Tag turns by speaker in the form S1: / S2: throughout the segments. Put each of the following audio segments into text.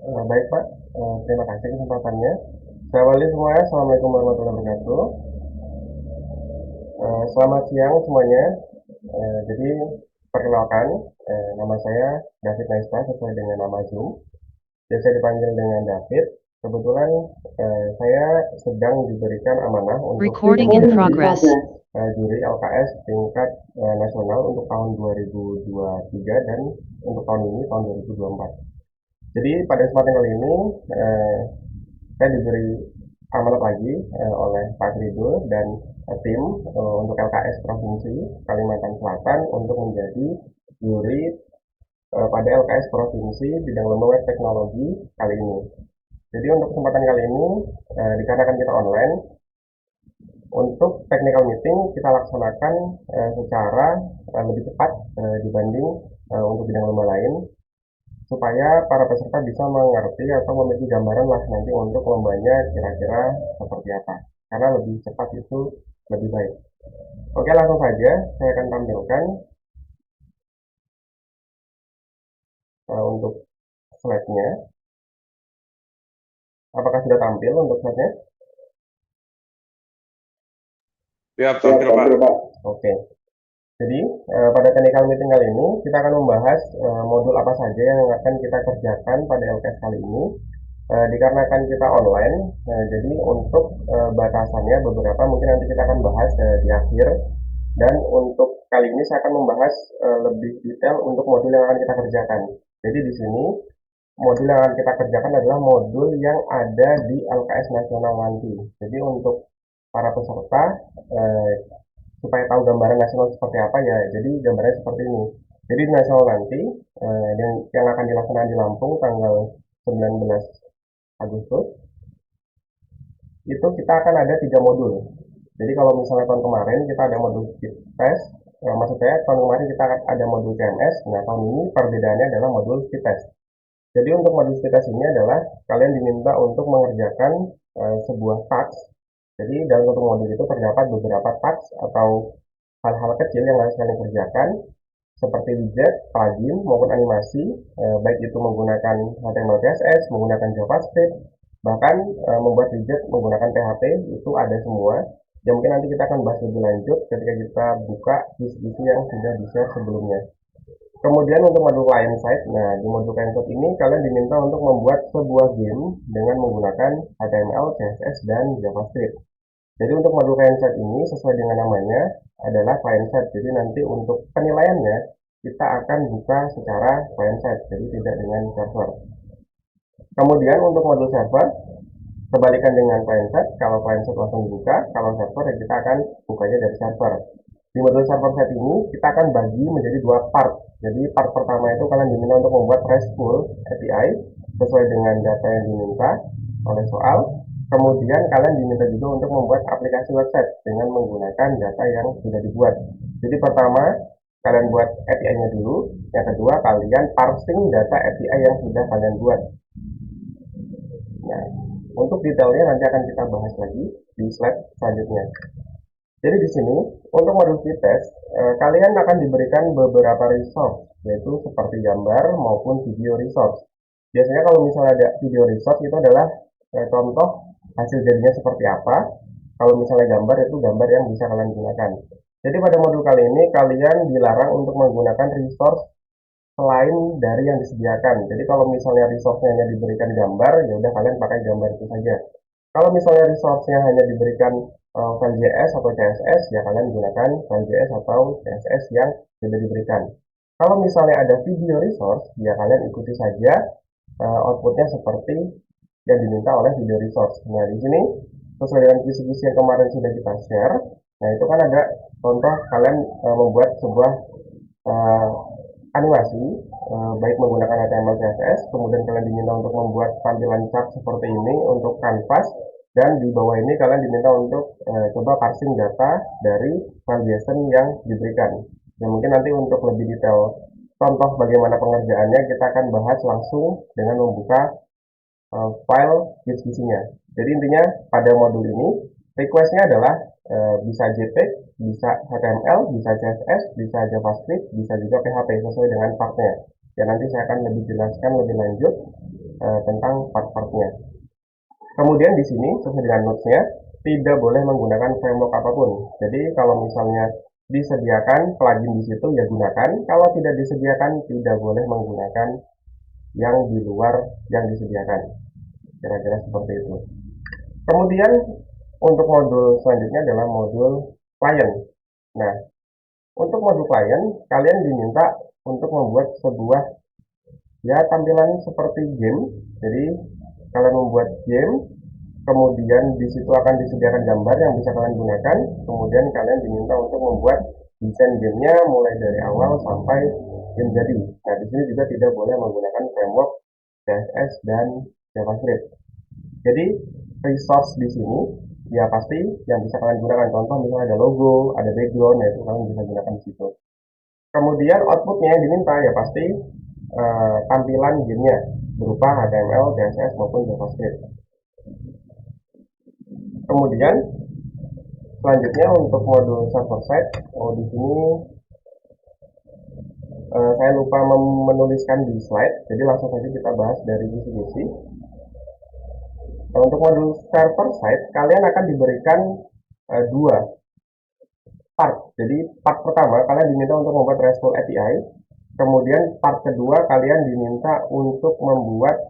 S1: Baik Pak, terima kasih kesempatannya. Saya awali semuanya, Assalamualaikum warahmatullahi wabarakatuh. Selamat siang semuanya. Jadi perkenalkan, nama saya David Naisma sesuai dengan nama Zoom. Biasa dipanggil dengan David. Kebetulan saya sedang diberikan amanah untuk
S2: Recording in progress.
S1: juri LKS tingkat nasional untuk tahun 2023 dan untuk tahun ini tahun 2024. Jadi pada kesempatan kali ini saya diberi amanat lagi oleh Pak Ridho dan tim untuk LKS Provinsi Kalimantan Selatan untuk menjadi juri pada LKS Provinsi bidang lomba web teknologi kali ini. Jadi untuk kesempatan kali ini dikarenakan kita online, untuk technical meeting kita laksanakan secara lebih cepat dibanding untuk bidang lomba lain, supaya para peserta bisa mengerti atau memiliki gambaran lah nanti untuk lombanya kira-kira seperti apa, karena lebih cepat itu lebih baik. Oke, langsung saja saya akan tampilkan untuk slide-nya. Apakah sudah tampil untuk slide-nya?
S3: Ya, tampil Pak.
S1: Oke. Jadi pada technical meeting kali ini kita akan membahas modul apa saja yang akan kita kerjakan pada LKS kali ini. Dikarenakan kita online, jadi untuk batasannya beberapa mungkin nanti kita akan bahas di akhir. Dan untuk kali ini saya akan membahas lebih detail untuk modul yang akan kita kerjakan. Jadi di sini modul yang akan kita kerjakan adalah modul yang ada di LKS Nasional nanti. Jadi untuk para peserta supaya tahu gambaran nasional seperti apa ya, jadi gambarnya seperti ini. Jadi di nasional nanti yang akan dilaksanakan di Lampung tanggal 19 Agustus itu kita akan ada 3 modul. Jadi kalau misalnya tahun kemarin kita ada modul speed test, maksud saya tahun kemarin kita ada modul CMS, nah tahun ini perbedaannya adalah modul speed test. Jadi untuk modul speed test ini adalah kalian diminta untuk mengerjakan sebuah task. Jadi dalam satu modul itu terdapat beberapa task atau hal-hal kecil yang harus kalian kerjakan, seperti widget, plugin, maupun animasi, baik itu menggunakan HTML, CSS, menggunakan JavaScript, bahkan membuat widget menggunakan PHP, itu ada semua. Ya mungkin nanti kita akan bahas lebih lanjut ketika kita buka visi-visi yang sudah di-share sebelumnya. Kemudian untuk modul client side, nah di modul client side ini kalian diminta untuk membuat sebuah game dengan menggunakan HTML, CSS, dan JavaScript. Jadi untuk modul client side ini sesuai dengan namanya adalah client side. Jadi nanti untuk penilaiannya kita akan buka secara client side, jadi tidak dengan server. Kemudian untuk modul server, kebalikan dengan client side, kalau client side langsung dibuka, kalau server ya kita akan bukanya dari server. Di modul server side ini kita akan bagi menjadi 2 part. Jadi part pertama itu kalian diminta untuk membuat RESTful API sesuai dengan data yang diminta oleh soal. Kemudian kalian diminta juga untuk membuat aplikasi website dengan menggunakan data yang sudah dibuat. Jadi pertama kalian buat API-nya dulu, yang kedua kalian parsing data API yang sudah kalian buat. Nah, untuk detailnya nanti akan kita bahas lagi di slide selanjutnya. Jadi di sini untuk modul speed test kalian akan diberikan beberapa resource, yaitu seperti gambar maupun video resource. Biasanya kalau misalnya ada video resource itu adalah contoh hasil jadinya seperti apa. Kalau misalnya gambar itu gambar yang bisa kalian gunakan. Jadi pada modul kali ini kalian dilarang untuk menggunakan resource selain dari yang disediakan. Jadi kalau misalnya resource-nya hanya diberikan gambar, ya udah kalian pakai gambar itu saja. Kalau misalnya resource-nya hanya diberikan file JS atau CSS, ya kalian gunakan file JS atau CSS yang sudah diberikan. Kalau misalnya ada video resource, ya kalian ikuti saja outputnya seperti yang diminta oleh video resource. Nah di sini sesuai dengan kisi-kisi yang kemarin sudah kita share, nah itu kan ada contoh kalian membuat sebuah animasi baik menggunakan HTML, CSS, kemudian kalian diminta untuk membuat tampilan chart seperti ini untuk kanvas, dan di bawah ini kalian diminta untuk coba parsing data dari file JSON yang diberikan. Ya mungkin nanti untuk lebih detail contoh bagaimana pengerjaannya kita akan bahas langsung dengan membuka file disk-isinya. Jadi intinya pada modul ini requestnya adalah bisa JPEG, bisa HTML, bisa CSS, bisa JavaScript, bisa juga PHP sesuai dengan partnya. Ya nanti saya akan lebih jelaskan lebih lanjut tentang part-partnya. Kemudian di sini sesuai dengan notes-nya tidak boleh menggunakan framework apapun. Jadi kalau misalnya disediakan plugin di situ ya gunakan, kalau tidak disediakan tidak boleh menggunakan yang di luar yang disediakan. Kira-kira seperti itu. Kemudian untuk modul selanjutnya adalah modul client. Nah, untuk modul client kalian diminta untuk membuat sebuah ya tampilan seperti game. Jadi kalian membuat game, kemudian di situ akan disediakan gambar yang bisa kalian gunakan, kemudian kalian diminta untuk membuat desain gamenya mulai dari awal sampai game jadi. Nah, di sini juga tidak boleh menggunakan framework CSS dan JavaScript. Jadi resource di sini ya pasti yang bisa kalian gunakan. Contoh misalnya ada logo, ada background, ya itu kalian bisa gunakan di situ. Kemudian outputnya yang diminta ya pasti tampilan gamenya berupa HTML, CSS maupun JavaScript. Kemudian selanjutnya untuk modul server side, di sini saya lupa menuliskan di slide, jadi langsung saja kita bahas dari misi-misi. Untuk modul server side, kalian akan diberikan dua part. Jadi part pertama kalian diminta untuk membuat RESTful API, kemudian part kedua kalian diminta untuk membuat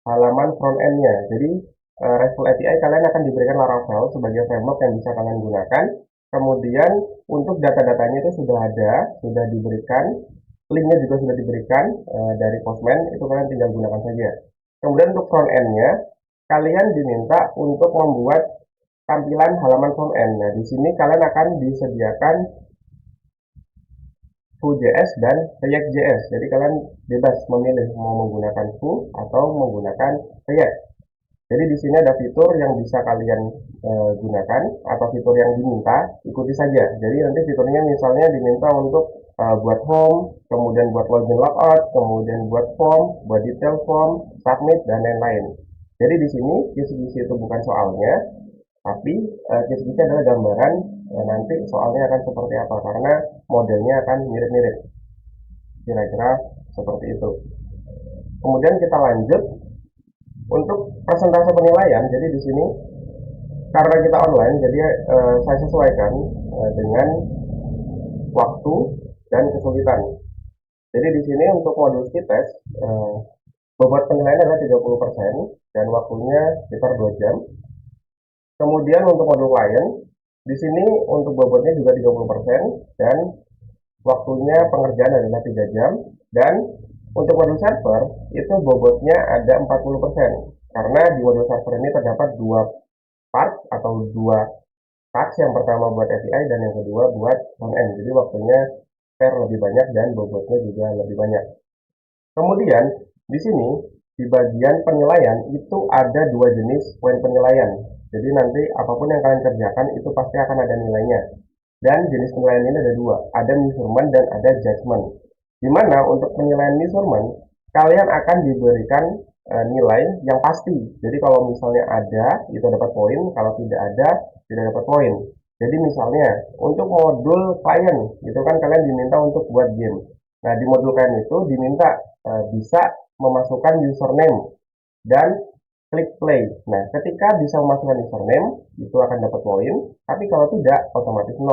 S1: halaman front end-nya. Jadi RESTful API kalian akan diberikan Laravel sebagai framework yang bisa kalian gunakan. Kemudian untuk data-datanya itu sudah ada, sudah diberikan, linknya juga sudah diberikan dari Postman, itu kalian tinggal gunakan saja. Kemudian untuk front end-nya, kalian diminta untuk membuat tampilan halaman front end. Nah, di sini kalian akan disediakan Vue.js dan React.js. Jadi kalian bebas memilih mau menggunakan Vue atau menggunakan React. Jadi di sini ada fitur yang bisa kalian gunakan atau fitur yang diminta, ikuti saja. Jadi nanti fiturnya misalnya diminta untuk buat home, kemudian buat login logout, kemudian buat form, buat detail form, submit dan lain-lain. Jadi di sini kisi-kisi itu bukan soalnya, tapi kisi-kisi adalah gambaran nanti soalnya akan seperti apa karena modelnya akan mirip-mirip. Kira-kira seperti itu. Kemudian kita lanjut untuk persentase penilaian. Jadi di sini karena kita online, jadi saya sesuaikan dengan waktu dan kesulitan. Jadi di sini untuk modul speed test bobot penilaian adalah 30% dan waktunya sekitar 2 jam. Kemudian untuk modul client, di sini untuk bobotnya juga 30% dan waktunya pengerjaan adalah 3 jam. Dan untuk modul server, itu bobotnya ada 40%. Karena di modul server ini terdapat dua part atau dua task, yang pertama buat API dan yang kedua buat front-end. Jadi waktunya lebih banyak dan bobotnya juga lebih banyak. Kemudian di sini di bagian penilaian itu ada dua jenis poin penilaian. Jadi nanti apapun yang kalian kerjakan itu pasti akan ada nilainya. Dan jenis penilaian ini ada dua, ada measurement dan ada judgment. Dimana untuk penilaian measurement kalian akan diberikan nilai yang pasti. Jadi kalau misalnya ada itu dapat poin, kalau tidak ada tidak dapat poin. Jadi misalnya untuk modul client itu kan kalian diminta untuk buat game. Nah, di modul client itu diminta bisa memasukkan username dan klik play. Nah, ketika bisa memasukkan username itu akan dapat poin, tapi kalau tidak otomatis 0.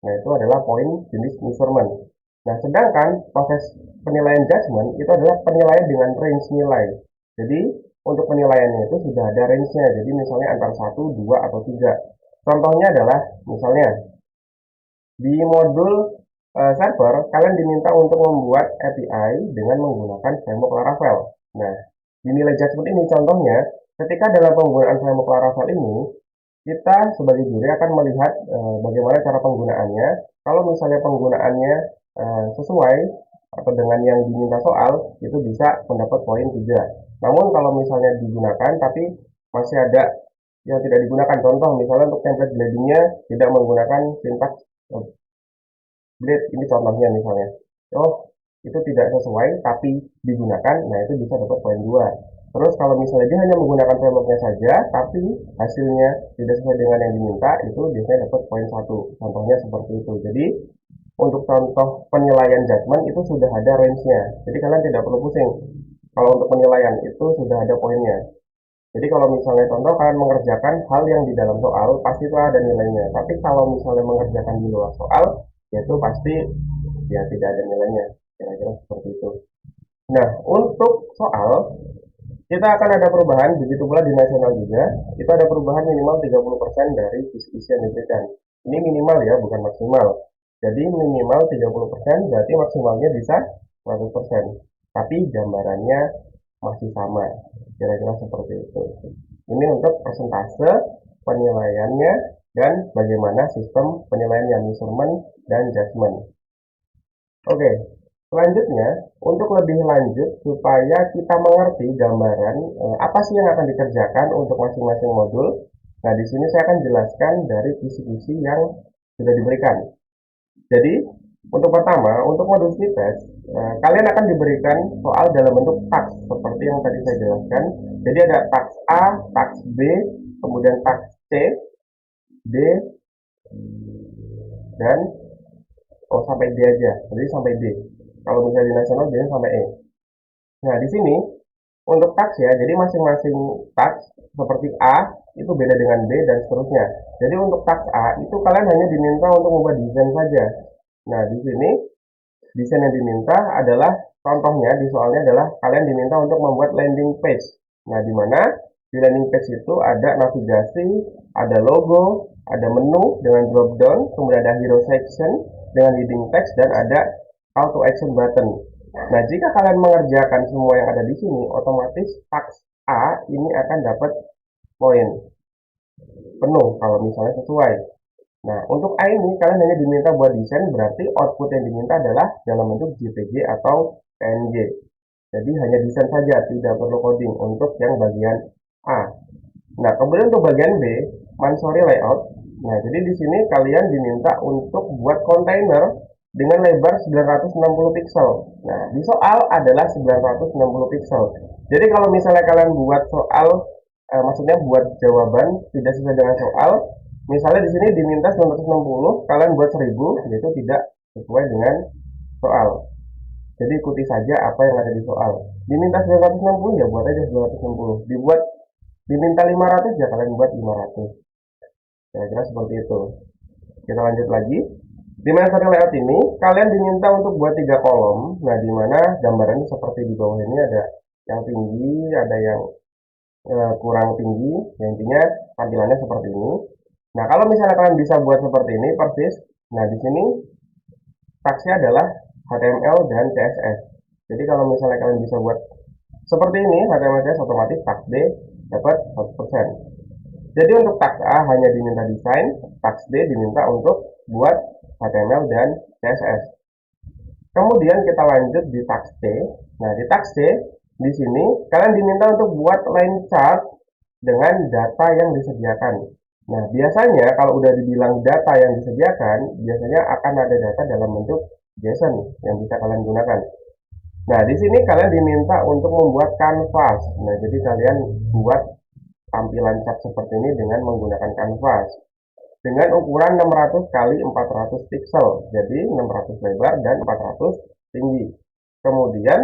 S1: Nah, itu adalah poin jenis measurement. Nah, sedangkan proses penilaian judgment itu adalah penilaian dengan range nilai. Jadi untuk penilaiannya itu sudah ada range-nya. Jadi misalnya antara 1, 2 atau 3. Contohnya adalah misalnya di modul server kalian diminta untuk membuat API dengan menggunakan framework Laravel. Nah, di nilai judgment ini contohnya ketika dalam penggunaan framework Laravel ini kita sebagai juri akan melihat bagaimana cara penggunaannya. Kalau misalnya penggunaannya sesuai atau dengan yang diminta soal, itu bisa mendapat poin 3. Namun kalau misalnya digunakan tapi masih ada yang tidak digunakan, contoh misalnya untuk template gradingnya tidak menggunakan sintaks grade, ini contohnya misalnya, itu tidak sesuai tapi digunakan, nah itu bisa dapat poin 2. Terus kalau misalnya dia hanya menggunakan frameworknya saja tapi hasilnya tidak sesuai dengan yang diminta, itu biasanya dapat poin 1. Contohnya seperti itu. Jadi untuk contoh penilaian judgment itu sudah ada range-nya. Jadi kalian tidak perlu pusing. Kalau untuk penilaian itu sudah ada poinnya. Jadi kalau misalnya contoh kalian mengerjakan hal yang di dalam soal, pasti itu ada nilainya. Tapi kalau misalnya mengerjakan di luar soal, yaitu pasti ya tidak ada nilainya. Kira-kira seperti itu. Nah, untuk soal, kita akan ada perubahan, begitu pula di nasional juga. Itu ada perubahan minimal 30% dari kisi-kisi yang diberikan. Ini minimal ya, bukan maksimal. Jadi minimal 30%, berarti maksimalnya bisa 100%. Tapi gambarannya masih sama. Kira-kira seperti itu. Ini untuk persentase penilaiannya dan bagaimana sistem penilaiannya, measurement dan judgment. Oke, selanjutnya untuk lebih lanjut supaya kita mengerti gambaran apa sih yang akan dikerjakan untuk masing-masing modul. Nah, di sini saya akan jelaskan dari kisi-kisi yang sudah diberikan. Jadi, untuk pertama, untuk modul speed test, kalian akan diberikan soal dalam bentuk task seperti yang tadi saya jelaskan. Jadi ada task A, task B, kemudian task C, D, dan sampai D aja. Jadi sampai D. Kalau misalnya di nasional biasanya sampai E. Nah, di sini untuk task ya, jadi masing-masing task seperti A itu beda dengan B dan seterusnya. Jadi untuk task A itu kalian hanya diminta untuk membuat desain saja. Nah, di sini desain yang diminta adalah contohnya di soalnya adalah kalian diminta untuk membuat landing page. Nah, di mana di landing page itu ada navigasi, ada logo, ada menu dengan drop down, kemudian ada hero section dengan heading text dan ada call to action button. Nah, jika kalian mengerjakan semua yang ada di sini, otomatis task A ini akan dapat poin penuh kalau misalnya sesuai. Nah, untuk A ini kalian hanya diminta buat desain, berarti output yang diminta adalah dalam bentuk JPG atau PNG. Jadi hanya desain saja, tidak perlu coding untuk yang bagian A. Nah, kemudian untuk bagian B, Mansori layout. Nah, jadi di sini kalian diminta untuk buat kontainer dengan lebar 960 pixel. Nah, di soal adalah 960 pixel. Jadi kalau misalnya kalian buat soal, maksudnya buat jawaban tidak sesuai dengan soal, misalnya di sini diminta 960, kalian buat 1000, yaitu tidak sesuai dengan soal. Jadi ikuti saja apa yang ada di soal. Diminta 960 ya buat aja 960. Diminta 500 ya kalian buat 500. Kira-kira seperti itu. Kita lanjut lagi. Di master layout ini kalian diminta untuk buat 3 kolom. Nah, di mana gambarannya seperti di bawah ini ada yang tinggi, ada yang kurang tinggi. Yang intinya tampilannya seperti ini. Nah, kalau misalnya kalian bisa buat seperti ini persis. Nah, di sini teksnya adalah HTML dan CSS. Jadi kalau misalnya kalian bisa buat seperti ini, HTML CSS otomatis task B dapat 100%. Jadi untuk task A hanya diminta desain, task B diminta untuk buat HTML dan CSS. Kemudian kita lanjut di task C. Nah, di task C di sini kalian diminta untuk buat line chart dengan data yang disediakan. Nah, biasanya kalau udah dibilang data yang disediakan, biasanya akan ada data dalam bentuk JSON yang bisa kalian gunakan. Nah, di sini kalian diminta untuk membuat canvas. Nah, jadi kalian buat tampilan chart seperti ini dengan menggunakan canvas dengan ukuran 600 kali 400 pixel. Jadi 600 lebar dan 400 tinggi. Kemudian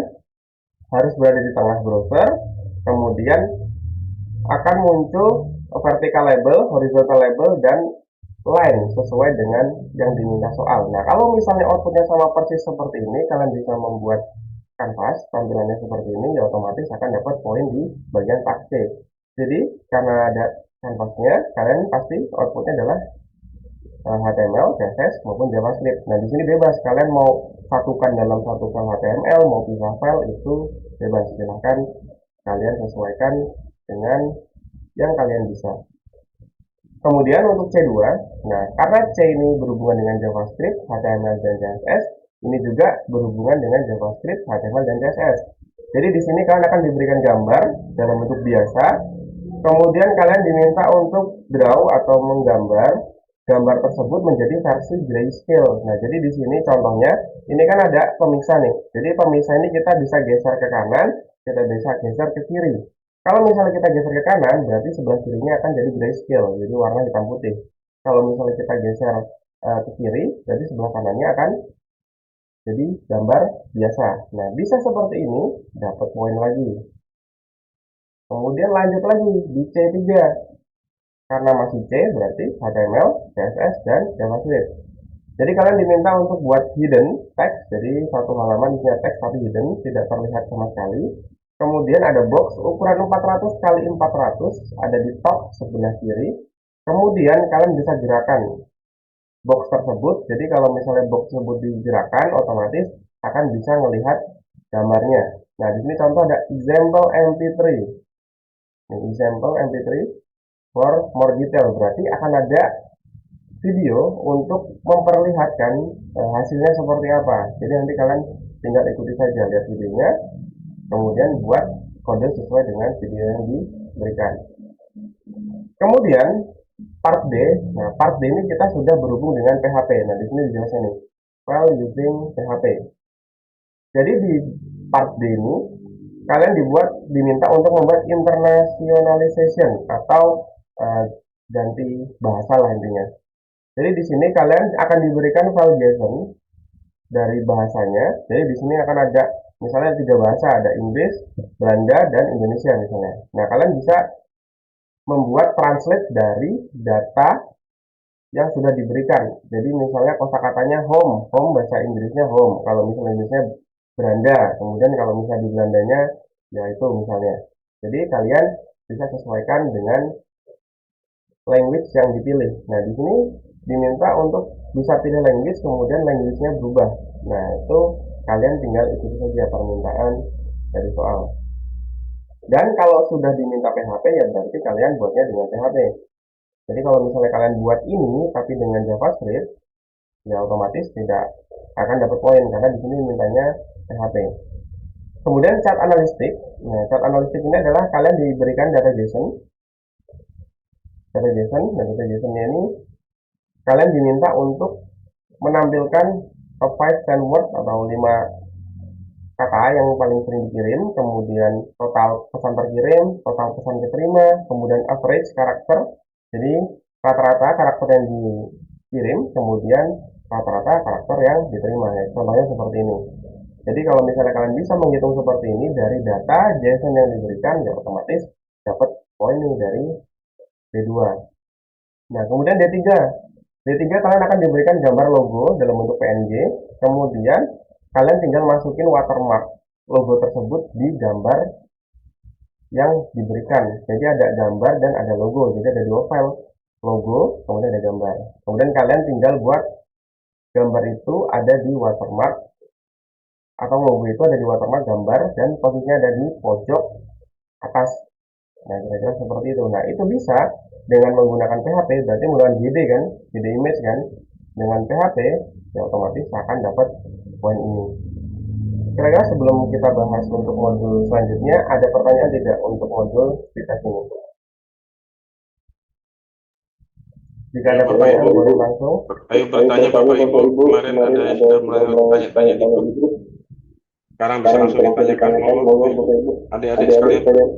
S1: harus berada di tengah browser. Kemudian akan muncul vertical label, horizontal label, dan line sesuai dengan yang diminta soal. Nah, kalau misalnya outputnya sama persis seperti ini, kalian bisa membuat kanvas tampilannya seperti ini, ya otomatis akan dapat poin di bagian task C. Jadi karena ada kanvasnya, kalian pasti outputnya adalah HTML, CSS maupun JavaScript. Nah, di sini bebas kalian mau satukan dalam satu file HTML, mau pisah file itu bebas. Silahkan kalian sesuaikan dengan yang kalian bisa. Kemudian untuk C2, nah karena C ini berhubungan dengan JavaScript, HTML, dan CSS, ini juga berhubungan dengan JavaScript, HTML, dan CSS. Jadi di sini kalian akan diberikan gambar dalam bentuk biasa, kemudian kalian diminta untuk draw atau menggambar gambar tersebut menjadi versi grayscale. Nah, jadi di sini contohnya, ini kan ada pemisah nih. Jadi pemisah ini kita bisa geser ke kanan, kita bisa geser ke kiri. Kalau misalnya kita geser ke kanan, berarti sebelah kirinya akan jadi grayscale, jadi warna hitam putih. Kalau misalnya kita geser ke kiri, berarti sebelah kanannya akan jadi gambar biasa. Nah, bisa seperti ini, dapat poin lagi. Kemudian lanjut lagi di C3. Karena masih C, berarti HTML, CSS, dan JavaScript. Jadi kalian diminta untuk buat hidden text, jadi satu halaman isinya teks tapi hidden, tidak terlihat sama sekali. Kemudian ada box ukuran 400 kali 400, ada di top sebelah kiri. Kemudian kalian bisa gerakan box tersebut. Jadi kalau misalnya box tersebut digerakkan, otomatis akan bisa melihat gambarnya. Nah, di sini contoh ada example MP3. Ini example MP3 for more detail, berarti akan ada video untuk memperlihatkan hasilnya seperti apa. Jadi nanti kalian tinggal ikuti saja, lihat videonya, kemudian buat kode sesuai dengan video yang diberikan. Kemudian part D. Nah, part D ini kita sudah berhubung dengan PHP. Nah, di sini dijelaskan nih, file using PHP. Jadi di part D ini kalian diminta untuk membuat internationalization atau ganti bahasa lah intinya. Jadi di sini kalian akan diberikan file JSON dari bahasanya. Jadi di sini akan ada misalnya 3 bahasa, ada Inggris, Belanda, dan Indonesia misalnya. Nah, kalian bisa membuat translate dari data yang sudah diberikan. Jadi misalnya kosakatanya home bahasa Inggrisnya home. Kalau misalnya Inggrisnya Belanda, kemudian kalau misalnya di Belandanya ya itu misalnya. Jadi kalian bisa sesuaikan dengan language yang dipilih. Nah, di sini diminta untuk bisa pilih language, kemudian language-nya berubah. Nah, itu kalian tinggal ikuti saja permintaan dari soal. Dan kalau sudah diminta PHP, ya berarti kalian buatnya dengan PHP. Jadi kalau misalnya kalian buat ini tapi dengan JavaScript, ya otomatis tidak akan dapat poin karena di sini mintanya PHP. Kemudian chart analistik. Nah, chart analistik ini adalah kalian diberikan data JSON. Data JSON-nya ini kalian diminta untuk menampilkan top 5 10 word atau 5 kata yang paling sering dikirim, kemudian total pesan terkirim, total pesan keterima, kemudian average karakter, jadi rata-rata karakter yang dikirim, kemudian rata-rata karakter yang diterima. Ya, contohnya seperti ini. Jadi kalau misalnya kalian bisa menghitung seperti ini dari data JSON yang diberikan, ya otomatis dapat poin nih dari D2. Nah, kemudian D3. D3 kalian akan diberikan gambar logo dalam bentuk PNG, kemudian kalian tinggal masukin watermark logo tersebut di gambar yang diberikan. Jadi ada gambar dan ada logo, jadi ada 2 file, logo, kemudian ada gambar. Kemudian kalian tinggal buat gambar itu ada di watermark, atau logo itu ada di watermark gambar, dan posisinya ada di pojok atas. Nah, kira-kira seperti itu. Nah, itu bisa dengan menggunakan PHP, berarti menggunakan GD kan, GD image kan. Dengan PHP, ya otomatis akan dapat poin ini. Kira-kira sebelum kita bahas untuk modul selanjutnya, ada pertanyaan tidak untuk modul kita ini? Jika ada pertanyaan, boleh langsung.
S3: Ayo bertanya Bapak Ibu, kemarin ada yang sudah mulai bertanya-tanya di grup. Sekarang bisa langsung ditanyakan, adik-adik sekalian.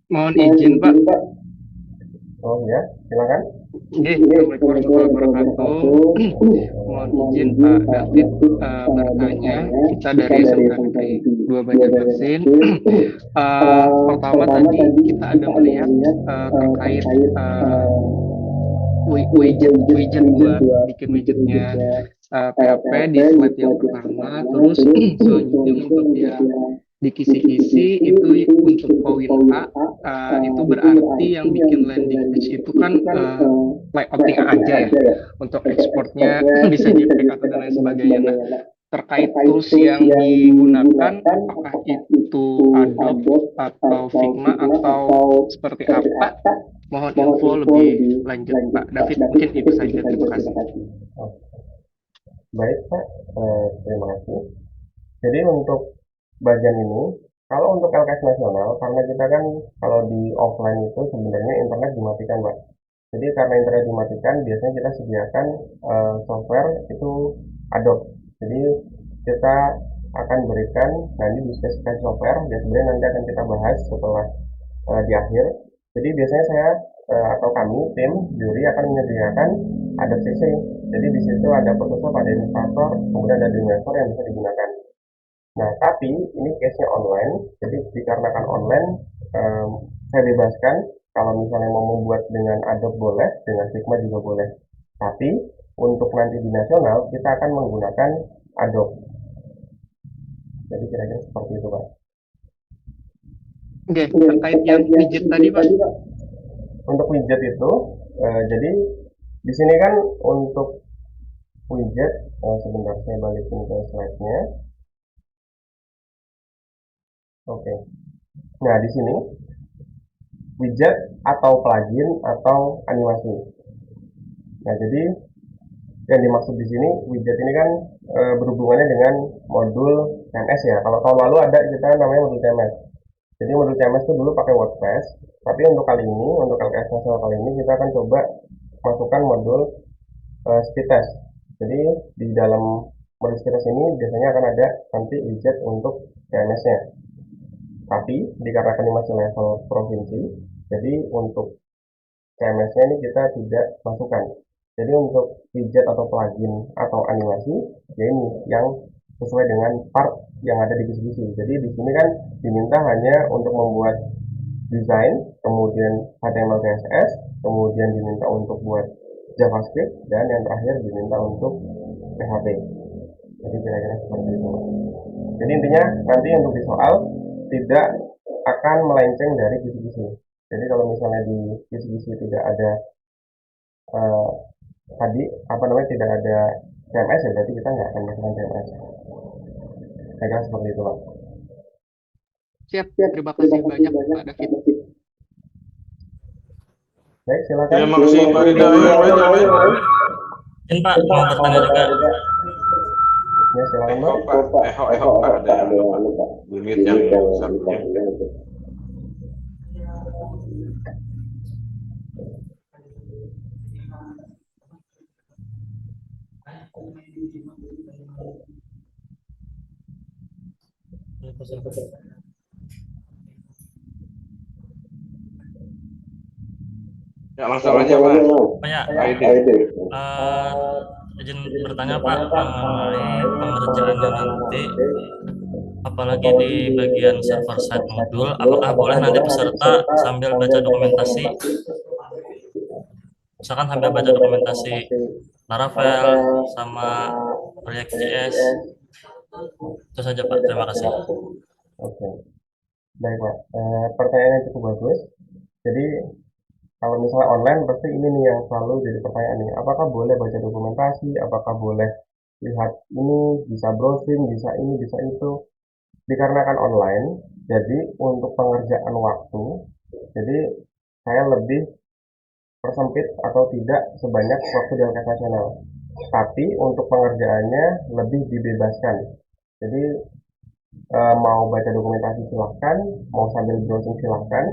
S2: Mohon izin Pak.
S1: Oh ya, silakan.
S2: Assalamualaikum warahmatullahi wabarakatuh. Mohon izin Pak David bertanya. Kita dari SMK Negeri 2 Banjarmasin. Pertama tadi kita ada melihat terkait widget buat bikin widgetnya PHP di slide yang pertama. Terus selanjutnya untuk yang di kisi-kisi itu untuk poin A, itu berarti yang bikin landing page itu kan layouting aja ya, untuk ekspornya bisa JPEG atau dan lain sebagainya. Nah, terkait tools yang digunakan, apakah itu Adobe atau Figma atau seperti apa? Mohon info lebih lanjut Pak David, mungkin itu saja, terima kasih.
S1: Baik Pak, terima kasih. Jadi untuk bagian ini, kalau untuk LKS nasional, karena kita kan kalau di offline itu sebenarnya internet dimatikan Pak. Jadi karena internet dimatikan, biasanya kita sediakan software itu Adobe. Jadi kita akan berikan, nah ini di spesifikasi software, ya sebenarnya nanti akan kita bahas setelah di akhir. Jadi biasanya saya atau kami tim juri akan menyediakan Adobe CC. Jadi di situ ada Photoshop, ada Illustrator, kemudian ada Dreamweaver yang bisa digunakan. Nah, tapi ini case-nya online, jadi dikarenakan online, saya bebaskan kalau misalnya mau membuat dengan Adobe boleh, dengan Figma juga boleh. Tapi untuk nanti di nasional kita akan menggunakan Adobe. Jadi kira-kira seperti itu, Pak.
S2: Oke, terkait yang widget tadi, Pak.
S1: Untuk widget itu, jadi di sini kan untuk widget, sebentar saya balikin ke slide-nya. Oke. Nah, di sini widget atau plugin atau animasi. Nah, jadi yang dimaksud di sini widget ini kan berhubungannya dengan modul CMS ya. Kalau tahun lalu ada kita namanya modul CMS. Jadi modul CMS itu dulu pakai WordPress, tapi untuk kali ini, untuk LKS nasional kali ini kita akan coba masukkan modul speed test. Jadi di dalam modul speed test ini biasanya akan ada nanti widget untuk CMS-nya. Tapi dikarenakan ini masih level provinsi, jadi untuk CMS-nya ini kita tidak masukkan. Jadi untuk widget atau plugin atau animasi, ya ini yang sesuai dengan part yang ada di kisi-kisi. Jadi di sini kan diminta hanya untuk membuat desain, kemudian HTML CSS, kemudian diminta untuk buat JavaScript, dan yang terakhir diminta untuk PHP. Jadi kira-kira seperti itu. Jadi intinya nanti untuk di soal tidak akan melenceng dari kisi-kisi. Jadi kalau misalnya di kisi-kisi tidak ada tadi tidak ada CMS ya berarti kita nggak akan masukkan CMS. Saya kira seperti itu, Pak.
S2: Siap, terima kasih banyak Pak David.
S1: Baik, silakan.
S3: Terima kasih Pak Rida. Yang lain.
S4: Mungkin Pak mau bertanya juga.
S1: Ya, silakan Pak.
S3: Pak, ada yang lupa. Limit yang satunya. Ya, langsung aja Mas.
S4: Ya, izin bertanya Pak mengenai pengerjaannya nanti, apalagi di bagian server side modul, apakah boleh nanti peserta sambil baca dokumentasi, misalkan sambil baca dokumentasi Laravel sama React.js? Itu saja Pak, terima kasih.
S1: Oke, baik Pak. Pertanyaannya cukup bagus. Jadi kalau misalnya online pasti ini nih yang selalu jadi pertanyaan nih. Apakah boleh baca dokumentasi? Apakah boleh lihat ini? Bisa browsing? Bisa ini? Bisa itu? Dikarenakan online, jadi untuk pengerjaan waktu, jadi saya lebih persempit atau tidak sebanyak waktu di LKS nasional. Tapi untuk pengerjaannya lebih dibebaskan. Jadi mau baca dokumentasi silahkan, mau sambil browsing silahkan,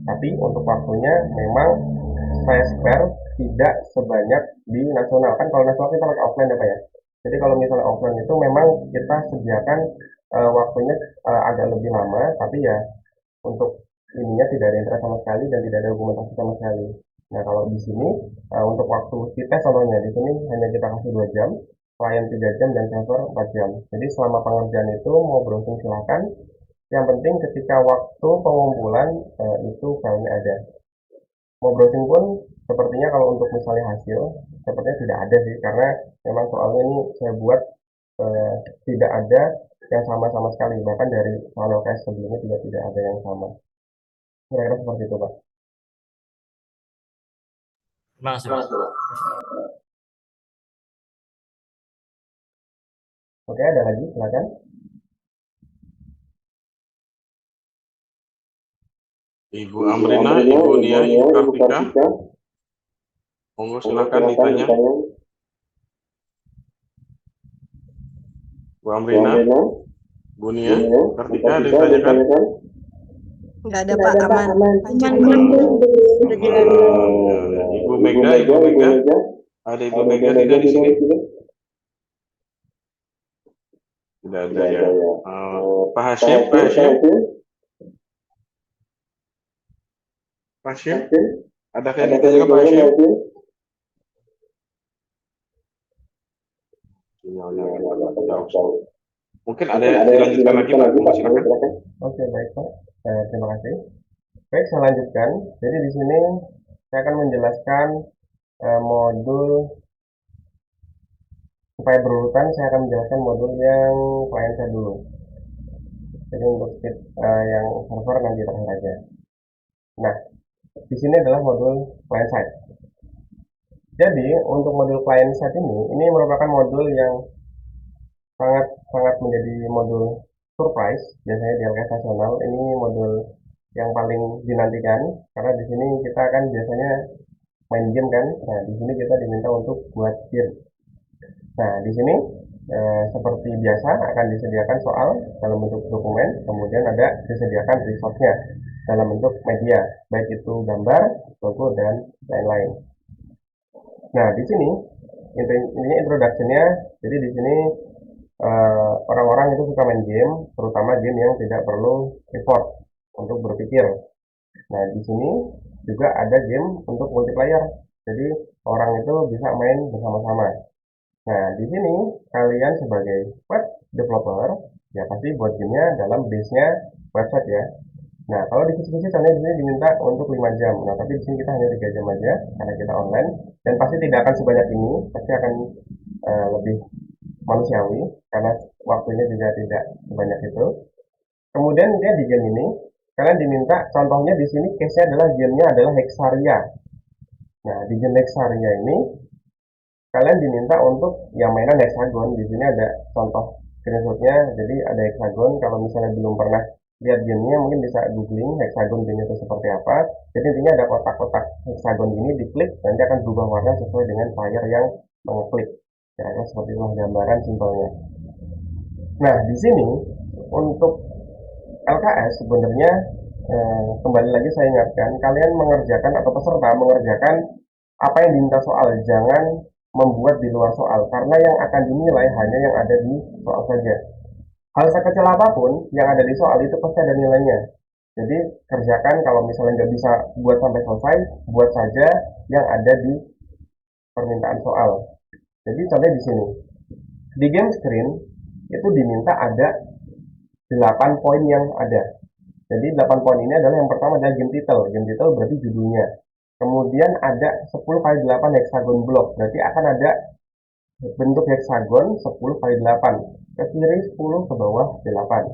S1: tapi untuk waktunya memang saya spare tidak sebanyak di nasional. Kan kalau nasional kita pakai offline ya Pak ya. Jadi kalau misalnya offline itu memang kita sediakan waktunya agak lebih lama, tapi ya untuk ininya tidak ada internet sama sekali dan tidak ada dokumentasi sama sekali. Nah kalau di sini untuk waktu kita contohnya di sini hanya kita kasih 2 jam, klien 3 jam dan server 4 jam. Jadi selama pengerjaan itu mau browsing silakan. Yang penting ketika waktu pengumpulan itu filenya ada. Mau browsing pun sepertinya kalau untuk misalnya hasil sepertinya tidak ada sih karena memang soalnya ini saya buat tidak ada yang sama sekali, bahkan dari soal LKS sebelumnya juga tidak ada yang sama. Kira-kira seperti itu Pak.
S4: Terima kasih Pak.
S1: Oke, ada lagi, silakan.
S3: Ibu Amrina, Ibu Nia, Ibu Kartika. Monggo silakan ditanya. Bu Amrina, Bu Nia, Kartika ada yang ditanyakan?
S5: Enggak ada Pak, aman.
S3: Ibu Mega, ada Ibu Mega tidak di sini? Tidak ada ya. Pak Hashim, ada yang ditanyakan Pak Hashim? sinyalnya agak jauh. Mungkin ada dilanjutkan lagi Pak, monggo silakan.
S1: Oke, baik Pak. Terima kasih. Baik, saya lanjutkan. Jadi di sini saya akan menjelaskan modul supaya berurutan. Saya akan menjelaskan modul yang client side dulu. Jadi untuk speed yang server nanti terakhir aja. Nah, di sini adalah modul client side. Jadi untuk modul client side ini merupakan modul yang sangat menjadi modul surprise. Biasanya di LKS nasional ini modul yang paling dinantikan karena di sini kita kan biasanya main game kan. Nah, di sini kita diminta untuk buat game. Nah, di sini seperti biasa akan disediakan soal dalam bentuk dokumen, kemudian ada disediakan resource-nya dalam bentuk media, baik itu gambar, logo, dan lain-lain. Nah, di sini intinya introduction-nya. Jadi di sini orang-orang itu suka main game, terutama game yang tidak perlu effort untuk berpikir. Nah, di sini juga ada game untuk multiplayer. Jadi orang itu bisa main bersama-sama. Nah, di sini kalian sebagai web developer ya pasti buat gamenya dalam base-nya website ya. Nah, kalau di kisi-kisi contohnya di sini diminta untuk 5 jam. Nah, tapi di sini kita hanya 3 jam aja karena kita online dan pasti tidak akan sebanyak ini, pasti akan lebih manusiawi karena waktunya juga tidak sebanyak itu. Kemudian dia di game ini kalian diminta contohnya di sini case-nya adalah gamenya adalah Hexaria. Nah, di game Hexaria ini kalian diminta untuk yang mainan hexagon. Di sini ada contoh screenshotnya. Jadi ada hexagon. Kalau misalnya belum pernah lihat gamenya mungkin bisa googling hexagon game itu seperti apa. Jadi intinya ada kotak-kotak hexagon ini, diklik nanti akan berubah warna sesuai dengan player yang mengeklik. Kira-kira seperti itulah gambaran simpelnya. Nah, di sini untuk LKS sebenarnya kembali lagi saya ingatkan kalian mengerjakan atau peserta mengerjakan apa yang diminta soal, jangan membuat di luar soal karena yang akan dinilai hanya yang ada di soal saja. Hal sekecil apapun yang ada di soal itu pasti ada nilainya. Jadi kerjakan, kalau misalnya nggak bisa buat sampai selesai, buat saja yang ada di permintaan soal. Jadi contohnya di sini di game screen itu diminta ada 8 poin yang ada. Jadi 8 poin ini adalah yang pertama adalah game title. Game title berarti judulnya. Kemudian ada 10 kali 8 hexagon block. Berarti akan ada bentuk hexagon 10 kali 8. Ke kiri 10, ke bawah 8.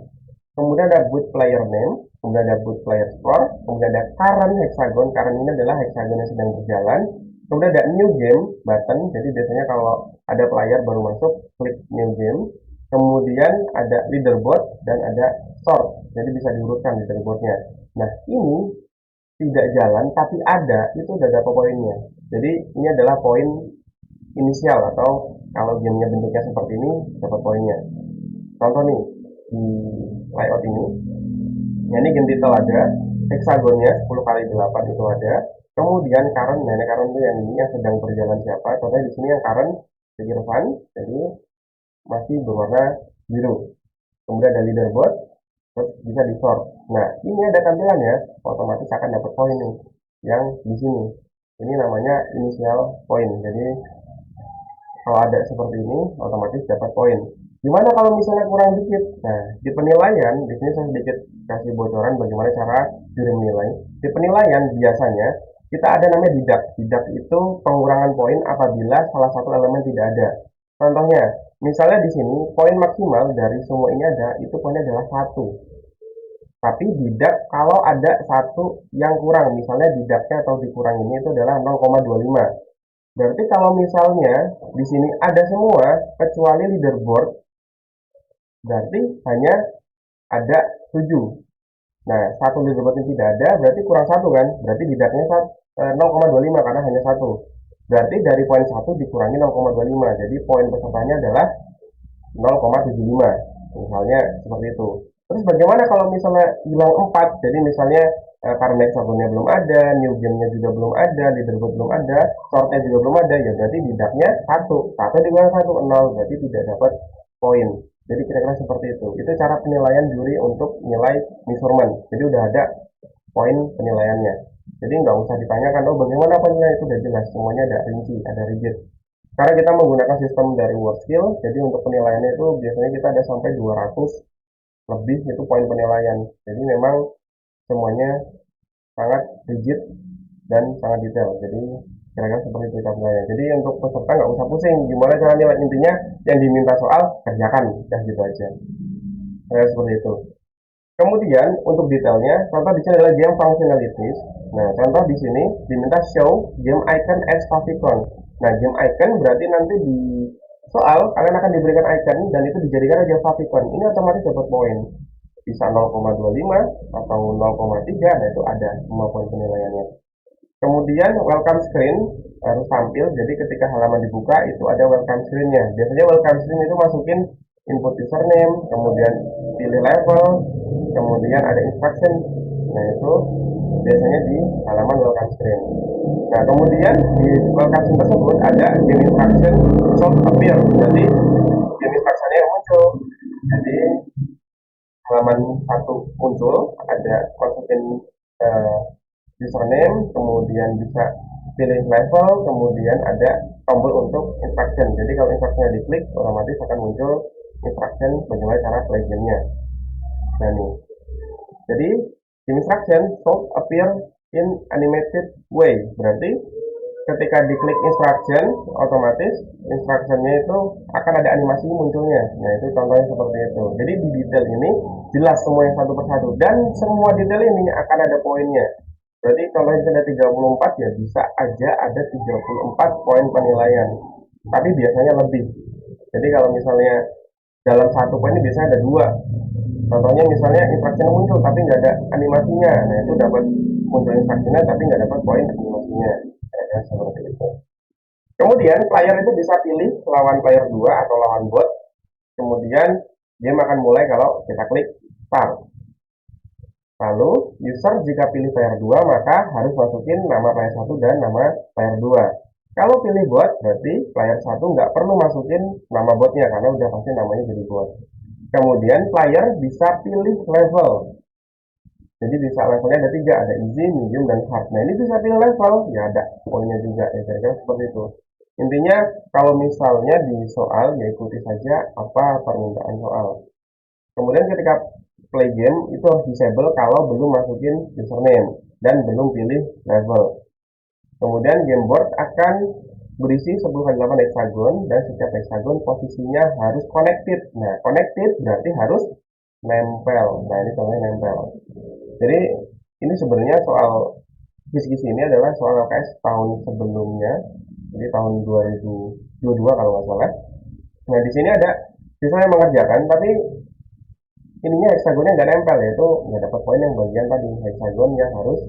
S1: Kemudian ada boot player name, kemudian ada boot player score, kemudian ada current hexagon. Current ini adalah hexagon yang sedang berjalan. Kemudian ada new game button. Jadi biasanya kalau ada player baru masuk, klik new game. Kemudian ada leaderboard dan ada sort. Jadi bisa diurutkan leaderboardnya. Nah, ini tidak jalan tapi ada, itu udah dapat poinnya. Jadi ini adalah poin inisial atau kalau gamenya bentuknya seperti ini dapat poinnya. Contoh nih di layout ini. Nah, ini game title ada, hexagonnya 10 kali 8 itu ada. Kemudian current, nah ini current itu yang ini yang sedang berjalan siapa. Contohnya di sini yang current Irfan, jadi masih berwarna biru. Kemudian ada leaderboard, terus bisa di sort. Nah, ini ada tampilannya, otomatis akan dapat poin nih yang di sini. Ini namanya initial point. Jadi kalau ada seperti ini otomatis dapat poin. Gimana kalau misalnya kurang dikit? Nah, di penilaian di sini saya sedikit kasih bocoran bagaimana cara juri menilai. Di penilaian biasanya kita ada namanya deduct. Deduct itu pengurangan poin apabila salah satu elemen tidak ada. Contohnya, misalnya di sini poin maksimal dari semua ini ada, itu poinnya adalah 1. Tapi deduct kalau ada satu yang kurang, misalnya deductnya atau dikuranginnya itu adalah 0,25. Berarti kalau misalnya di sini ada semua kecuali leaderboard, berarti hanya ada 7. Nah, satu leaderboard yang tidak ada, berarti kurang 1 kan? Berarti deductnya 0,25 karena hanya 1. Berarti dari poin 1 dikurangi 0,25. Jadi poin pesertanya adalah 0,75. Misalnya seperti itu. Terus bagaimana kalau misalnya hilang 4? Jadi misalnya karena hexagonnya belum ada, new game-nya juga belum ada, leaderboard belum ada, sortnya juga belum ada, ya berarti deductnya 1. 1 dikurangi 1, 0. Berarti tidak dapat poin. Jadi kira-kira seperti itu. Itu cara penilaian juri untuk nilai measurement. Jadi udah ada poin penilaiannya. Jadi nggak usah ditanyakan, oh bagaimana penilaian, itu udah jelas. Semuanya ada rinci, ada rigid. Karena kita menggunakan sistem dari word skill, jadi untuk penilaiannya itu biasanya kita ada sampai 200 lebih itu poin penilaian. Jadi memang semuanya sangat rigid dan sangat detail. Jadi kira-kira seperti itu kita penilaian. Jadi untuk peserta nggak usah pusing gimana cara nilai, intinya yang diminta soal kerjakan, ya gitu aja. Seperti itu. Kemudian untuk detailnya, contoh di sini adalah game functionalities. Nah, contoh di sini diminta show game icon as favicon. Nah, game icon berarti nanti di soal kalian akan diberikan icon dan itu dijadikan aja favicon. Ini otomatis dapat poin. Bisa 0,25 atau 0,3, nah itu ada semua poin penilaiannya. Kemudian welcome screen harus tampil, jadi ketika halaman dibuka itu ada welcome screen-nya. Biasanya welcome screen itu masukin input username, kemudian pilih level, kemudian ada instruction. Nah itu biasanya di halaman welcome screen. Nah kemudian di welcome screen tersebut ada game instruction should appear, jadi game instruction-nya yang muncul. Jadi halaman 1 muncul, ada masukin username, kemudian bisa pilih level, kemudian ada tombol untuk instruction. Jadi kalau instructionnya diklik, otomatis akan muncul instruction bagaimana cara play game-nya. Nah nih, jadi instruction should appear in animated way. Berarti ketika diklik instruction, otomatis instructionnya itu akan ada animasi munculnya. Nah itu contohnya seperti itu. Jadi di detail ini jelas semua yang satu persatu, dan semua detail ini akan ada poinnya. Berarti contohnya ada 34, ya bisa aja ada 34 poin penilaian, tapi biasanya lebih. Jadi kalau misalnya dalam satu poin ini biasanya ada 2. Contohnya misalnya instruction muncul tapi nggak ada animasinya, nah itu dapat muncul instructionnya tapi nggak dapat poin animasinya. Ya, seperti itu. Kemudian player itu bisa pilih lawan player 2 atau lawan bot. Kemudian game akan mulai kalau kita klik start. Lalu user jika pilih player 2 maka harus masukin nama player 1 dan nama player 2. Kalau pilih bot berarti player 1 nggak perlu masukin nama botnya karena udah pasti namanya jadi bot. Kemudian player bisa pilih level. Jadi bisa levelnya ada 3, ada easy, medium, dan hard. Nah ini bisa pilih level, ya ada poinnya juga, ya kira-kira seperti itu. Intinya kalau misalnya di soal ya ikuti saja apa permintaan soal. Kemudian ketika play game itu harus disable kalau belum masukin username dan belum pilih level. Kemudian game board akan berisi 10x8 hexagon dan setiap hexagon posisinya harus connected. Nah, connected berarti harus nempel. Nah, ini contohnya nempel. Jadi ini sebenarnya soal kisi-kisi ini adalah soal LKS tahun sebelumnya, jadi tahun 2022 kalau nggak salah. Nah, di sini ada siswa yang mengerjakan, tapi ininya hexagonnya nggak nempel, yaitu nggak dapat poin yang bagian tadi hexagon yang harus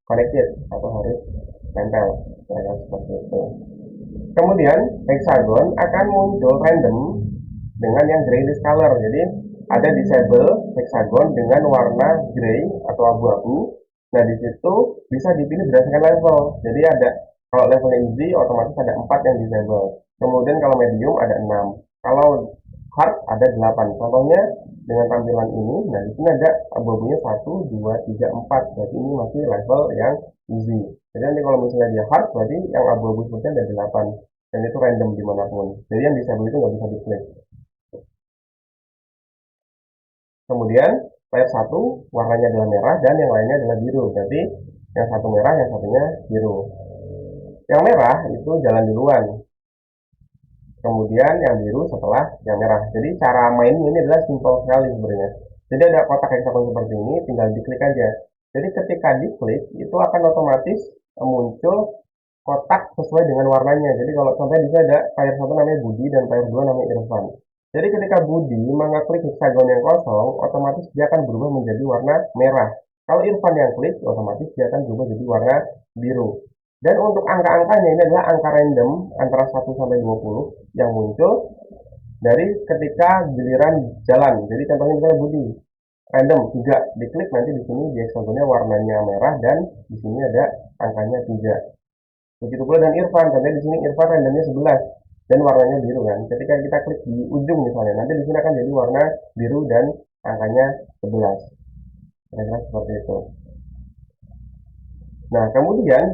S1: connected atau harus nempel, ya, seperti itu. Kemudian hexagon akan muncul random dengan yang grayless color, jadi ada disable hexagon dengan warna gray atau abu-abu. Nah di situ bisa dipilih berdasarkan level, jadi ada kalau levelnya easy otomatis ada 4 yang disable, kemudian kalau medium ada 6, kalau hard ada 8. Contohnya dengan tampilan ini, nah di sini ada abu-abunya 1, 2, 3, 4, berarti ini masih level yang easy. Jadi nanti kalau misalnya dia hard, berarti yang abu-abu sepertinya ada 8, dan itu random dimanapun. Jadi yang disable itu nggak bisa diklik. Kemudian player 1 warnanya adalah merah dan yang lainnya adalah biru. Berarti yang satu merah, yang satunya biru. Yang merah itu jalan duluan. Kemudian yang biru setelah yang merah. Jadi cara main ini adalah simple sekali sebenarnya. Jadi ada kotak hexagon seperti ini, tinggal diklik aja. Jadi ketika diklik itu akan otomatis muncul kotak sesuai dengan warnanya. Jadi kalau contohnya di sini ada player 1 namanya Budi dan player 2 namanya Irfan. Jadi ketika Budi mengeklik hexagon yang kosong, otomatis dia akan berubah menjadi warna merah. Kalau Irfan yang klik, otomatis dia akan berubah jadi warna biru. Dan untuk angka-angkanya ini adalah angka random antara 1 sampai 20 yang muncul dari ketika giliran jalan. Jadi contohnya misalnya Budi, random 3, diklik nanti di sini di hexagonnya warnanya merah dan di sini ada angkanya 3. Begitu pula dengan Irfan, contohnya di sini Irfan randomnya 11 dan warnanya biru kan. Ketika kita klik di ujung misalnya, nanti di sini akan jadi warna biru dan angkanya 11. Kira-kira seperti itu. Nah, kemudian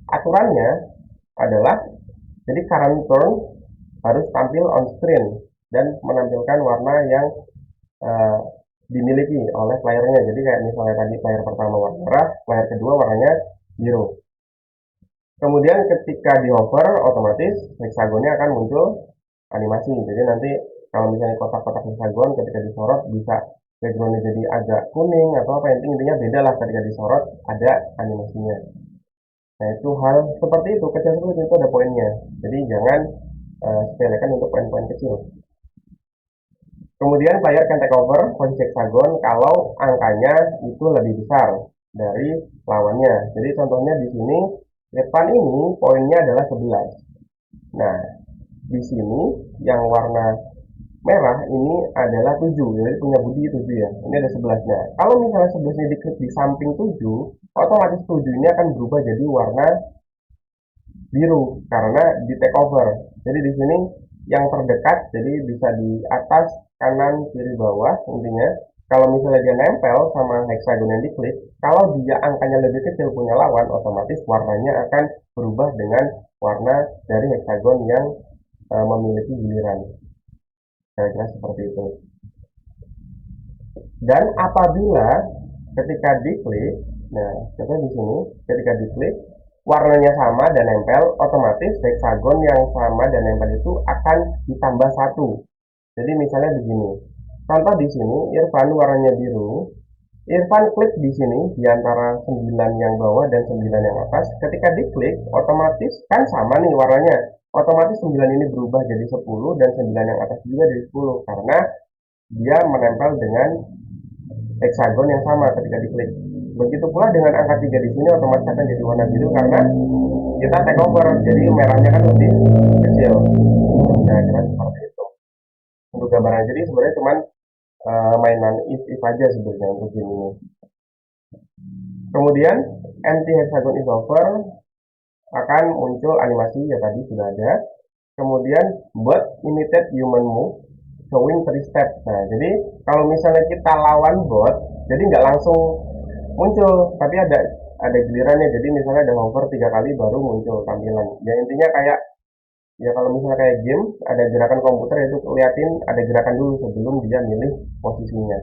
S1: aturannya adalah jadi current turn harus tampil on screen dan menampilkan warna yang dimiliki oleh playernya. Jadi kayak misalnya tadi player pertama warna merah, player kedua warnanya biru. Kemudian ketika di hover, otomatis hexagonnya akan muncul animasi. Jadi nanti kalau misalnya kotak-kotak hexagon ketika disorot bisa backgroundnya jadi agak kuning atau apa, intinya beda lah ketika disorot ada animasinya. Nah itu hal seperti itu, kecil seperti itu ada poinnya. Jadi jangan sepelekan untuk poin-poin kecil. Kemudian player can take over posisi hexagon kalau angkanya itu lebih besar dari lawannya. Jadi contohnya di sini depan ini poinnya adalah 11. Nah, di sini yang warna merah ini adalah 7. Jadi punya Budi 7 ya. Ini ada 11. Nah, kalau misalnya 11 ini diklik di samping 7, otomatis 7 ini akan berubah jadi warna biru karena di take over. Jadi di sini yang terdekat jadi bisa di atas, kanan, kiri, bawah. Intinya kalau misalnya dia nempel sama hexagon yang diklik, kalau dia angkanya lebih kecil punya lawan, otomatis warnanya akan berubah dengan warna dari hexagon yang memiliki giliran. Kira-kira seperti itu. Dan apabila ketika diklik, nah contohnya di sini, ketika diklik warnanya sama dan nempel, otomatis hexagon yang sama dan nempel itu akan ditambah 1. Jadi misalnya begini. Contoh di sini Irfan warnanya biru. Irfan klik di sini di antara 9 yang bawah dan 9 yang atas. Ketika diklik, otomatis kan sama nih warnanya. Otomatis 9 ini berubah jadi 10 dan 9 yang atas juga jadi 10 karena dia menempel dengan hexagon yang sama ketika diklik. Begitu pula dengan angka 3 di sini otomatis akan jadi warna biru karena kita take over. Jadi merahnya kan lebih kecil. Nah, kira seperti itu. Untuk gambaran jadi sebenarnya cuman mainan if aja sebenarnya untuk ini. Kemudian empty hexagon is over akan muncul animasi ya tadi sudah ada. Kemudian bot imitate human move showing 3 step. Nah, jadi kalau misalnya kita lawan bot, jadi nggak langsung muncul, tapi ada gilirannya. Jadi misalnya ada hover 3 kali baru muncul tampilan. Ya intinya kayak ya kalau misalnya kayak game ada gerakan komputer itu liatin ada gerakan dulu sebelum dia milih posisinya.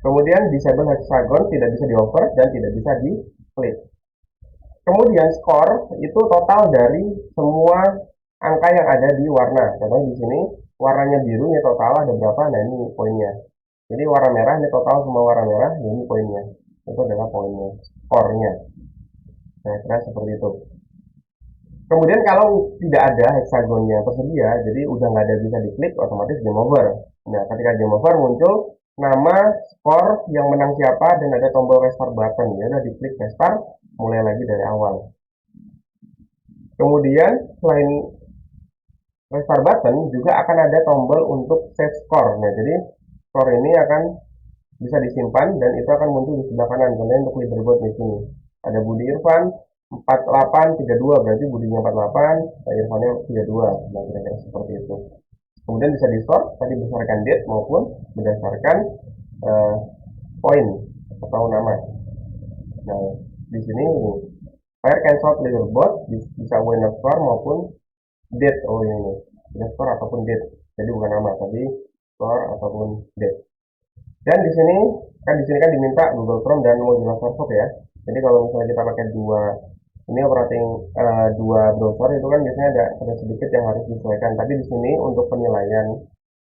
S1: Kemudian disable hexagon tidak bisa di over dan tidak bisa di klik. Kemudian skor itu total dari semua angka yang ada di warna. Contohnya di sini warnanya biru ini total ada berapa? Nah ini poinnya. Jadi warna merah ini total semua warna merah, ini poinnya. Itu adalah poinnya, skornya. Nah, kira seperti itu. Kemudian kalau tidak ada hexagon yang tersedia, jadi udah nggak ada bisa diklik, otomatis game over. Nah, ketika game over muncul nama, skor, yang menang siapa, dan ada tombol restart button. Ya udah diklik restart, mulai lagi dari awal. Kemudian selain restart button juga akan ada tombol untuk save score. Nah, jadi skor ini akan bisa disimpan dan itu akan muncul di sebelah kanan. Contohnya untuk leaderboard di sini. Ada Budi Irfan 4832, berarti Budinya 48, Irfannya 32. Nah, kira-kira seperti itu. Kemudian bisa di-sort tadi berdasarkan date maupun berdasarkan poin atau nama. Nah, di sini player can sort leaderboard bisa winner score maupun date. Oh ini winner score ataupun date. Jadi bukan nama, tapi score ataupun date. Dan di sini kan diminta Google Chrome dan Mozilla Firefox ya. Jadi kalau misalnya kita pakai dua browser itu kan biasanya ada sedikit yang harus disesuaikan. Tapi di sini untuk penilaian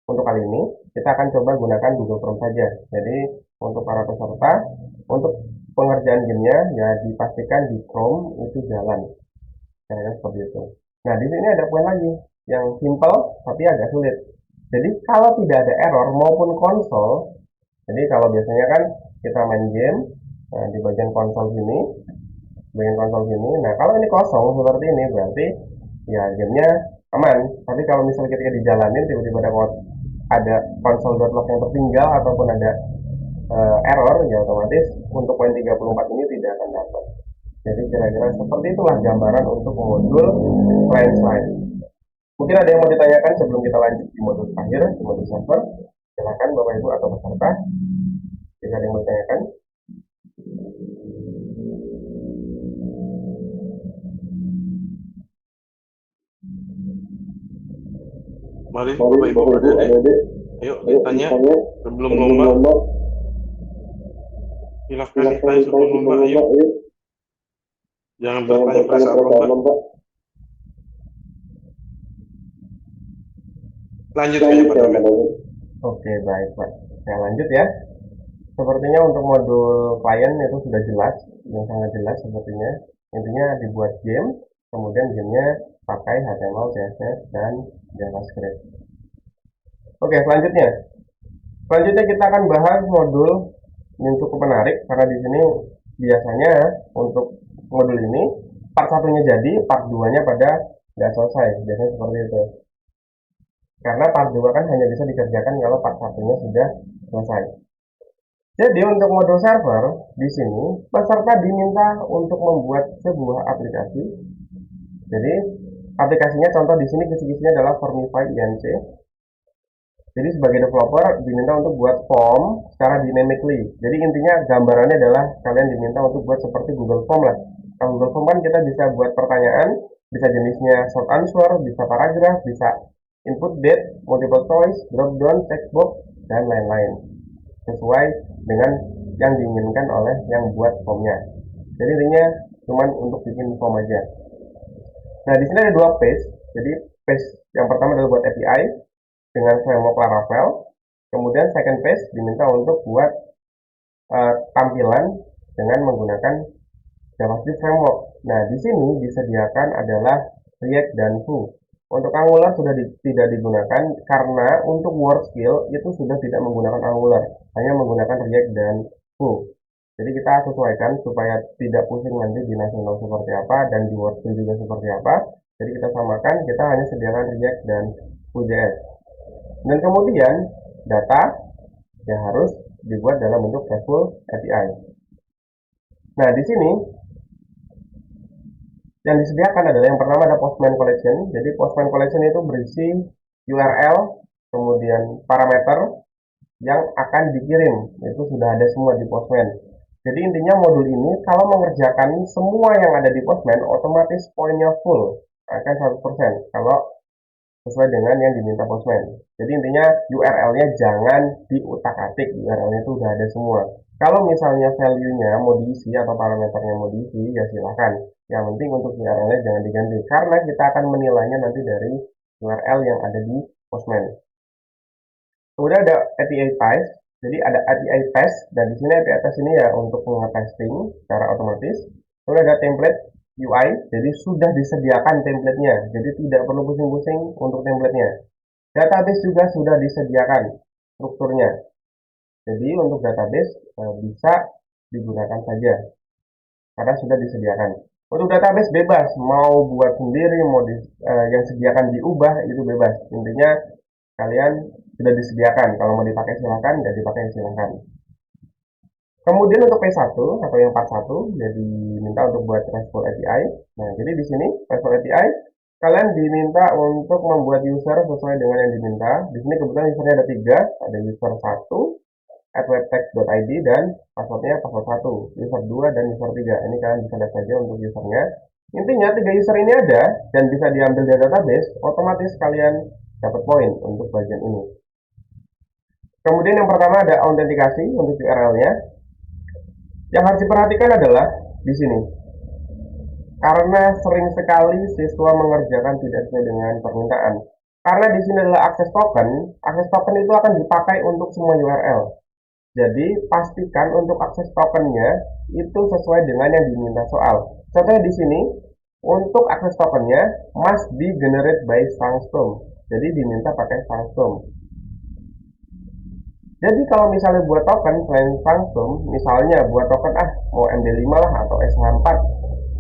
S1: untuk kali ini kita akan coba gunakan Google Chrome saja. Jadi untuk para peserta untuk pengerjaan gamenya ya dipastikan di Chrome itu jalan. Kayaknya seperti itu. Nah di sini ada poin lagi yang simple tapi agak sulit. Jadi kalau tidak ada error maupun konsol, jadi kalau biasanya kan kita main game di bagian konsol sini, nah kalau ini kosong seperti ini berarti ya gamenya aman. Tapi kalau misalnya ketika dijalanin tiba-tiba ada console.log yang tertinggal ataupun ada error, ya otomatis untuk poin 34 ini tidak akan dapat. Jadi kira-kira seperti itulah gambaran untuk modul client side. Mungkin ada yang mau ditanyakan sebelum kita lanjut di modul akhir, di modul server. Silakan Bapak Ibu atau peserta. Jika ada yang mau ditanyakan.
S3: Mari Bapak Ibu adik-adik, ayo ditanya sebelum lomba. Silahkan ditanya sebelum lomba, ayo. Jangan bertanya pada saat lomba. Lanjut kayaknya Pak David.
S1: Oke, baik Pak. Saya lanjut ya. Sepertinya untuk modul klien itu sudah jelas, yang sangat jelas sepertinya. Intinya dibuat game, kemudian gamenya pakai HTML, CSS, dan JavaScript. Oke, selanjutnya. Selanjutnya kita akan bahas modul yang cukup menarik, karena di sini biasanya untuk modul ini, part satunya jadi, part 2-nya pada nggak selesai. Biasanya seperti itu. Karena part 2 kan hanya bisa dikerjakan kalau part satunya sudah selesai. Jadi untuk modul server di sini peserta diminta untuk membuat sebuah aplikasi. Jadi aplikasinya contoh di sini kisi-kisinya adalah Formify INC. Jadi sebagai developer diminta untuk buat form secara dynamically. Jadi intinya gambarannya adalah kalian diminta untuk buat seperti Google Form lah. Kalau Google Form kan kita bisa buat pertanyaan, bisa jenisnya short answer, bisa paragraf, bisa input date, multiple choice, drop down, checkbox, dan lain-lain. Sesuai dengan yang diinginkan oleh yang buat formnya. Jadi intinya cuma untuk bikin form aja. Nah di sini ada dua page. Jadi page yang pertama adalah buat API dengan framework Laravel. Kemudian second page diminta untuk buat tampilan dengan menggunakan JavaScript framework. Nah di sini disediakan adalah React dan Vue. Untuk Angular sudah tidak digunakan karena untuk word skill itu sudah tidak menggunakan Angular, hanya menggunakan React dan Vue. Jadi kita sesuaikan supaya tidak pusing nanti di nasional seperti apa dan di word skill juga seperti apa. Jadi kita samakan, kita hanya sediakan React dan Vue.js. Dan kemudian data yang harus dibuat dalam bentuk RESTful API. Nah di sini yang disediakan adalah yang pertama ada Postman Collection. Jadi Postman Collection itu berisi URL, kemudian parameter yang akan dikirim. Itu sudah ada semua di Postman. Jadi intinya modul ini kalau mengerjakan semua yang ada di Postman, otomatis poinnya full, akan 100% kalau sesuai dengan yang diminta Postman. Jadi intinya URL-nya jangan diutak-atik, URL-nya itu udah ada semua. Kalau misalnya value-nya mau diisi atau parameternya mau diisi, ya silahkan. Yang penting untuk URL-nya jangan diganti, karena kita akan menilainya nanti dari URL yang ada di Postman. Kemudian ada API Test, jadi ada API Test, dan di sini API Test ini ya untuk nge-testing secara otomatis. Kemudian ada template UI, jadi sudah disediakan template-nya, jadi tidak perlu pusing-pusing untuk template-nya. Database juga sudah disediakan strukturnya, jadi untuk database bisa digunakan saja karena sudah disediakan. Untuk database bebas, mau buat sendiri, mau yang disediakan diubah, itu bebas. Intinya kalian sudah disediakan, kalau mau dipakai silahkan, nggak dipakai silahkan. Kemudian untuk P1 atau yang part 1 jadi diminta untuk buat RESTful API. Nah, jadi di sini RESTful API kalian diminta untuk membuat user sesuai dengan yang diminta. Di sini kebetulan usernya ada 3, ada user 1 @webtext.id dan passwordnya password 1, user 2 dan user 3. Ini kalian bisa lihat saja untuk usernya. Intinya 3 user ini ada dan bisa diambil dari database, otomatis kalian dapat poin untuk bagian ini. Kemudian yang pertama ada autentikasi untuk URL-nya. Yang harus diperhatikan adalah di sini, karena sering sekali siswa mengerjakan tidak sesuai dengan permintaan. Karena di sini adalah akses token itu akan dipakai untuk semua URL. Jadi pastikan untuk akses tokennya itu sesuai dengan yang diminta soal. Contohnya di sini, untuk akses tokennya must be generated by Sangstorm. Jadi diminta pakai Sangstorm. Jadi kalau misalnya buat token selain Sangstorm, misalnya buat token mau MD5 lah atau SH4,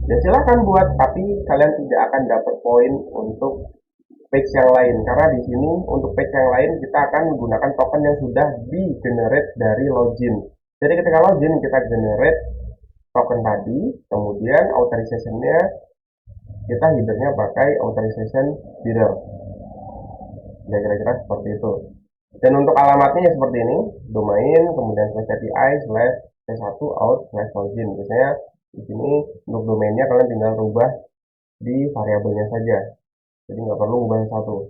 S1: ya silahkan buat, tapi kalian tidak akan dapat poin untuk page yang lain, karena di sini untuk page yang lain kita akan menggunakan token yang sudah di-generate dari login. Jadi ketika login kita generate token tadi, kemudian authorization-nya kita header-nya pakai authorization header. Ya kira-kira seperti itu. Dan untuk alamatnya ya seperti ini, domain, kemudian /API/p1out/login. Biasanya di sini untuk domainnya kalian tinggal rubah di variabelnya saja. Jadi nggak perlu ubah satu.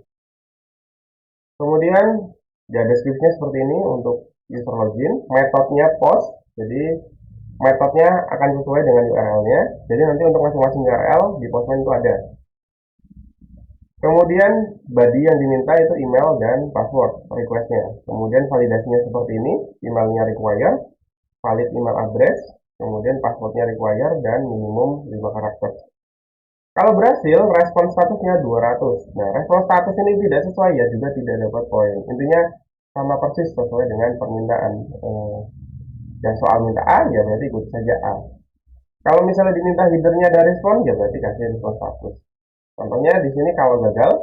S1: Kemudian ya deskripsinya seperti ini untuk user login, metodenya post, jadi metodenya akan sesuai dengan URL-nya. Jadi nanti untuk masing-masing URL di Postman itu ada. Kemudian body yang diminta itu email dan password request-nya. Kemudian validasinya seperti ini, emailnya require, valid email address, kemudian passwordnya require dan minimum 5 karakter. Kalau berhasil, respon statusnya 200. Nah, respon status ini tidak sesuai ya juga tidak dapat poin. Intinya sama persis sesuai dengan permintaan. Dan soal minta A, ya berarti ikut saja A. Kalau misalnya diminta headernya ada respon, ya berarti kasih respon status. Contohnya di sini kalau gagal,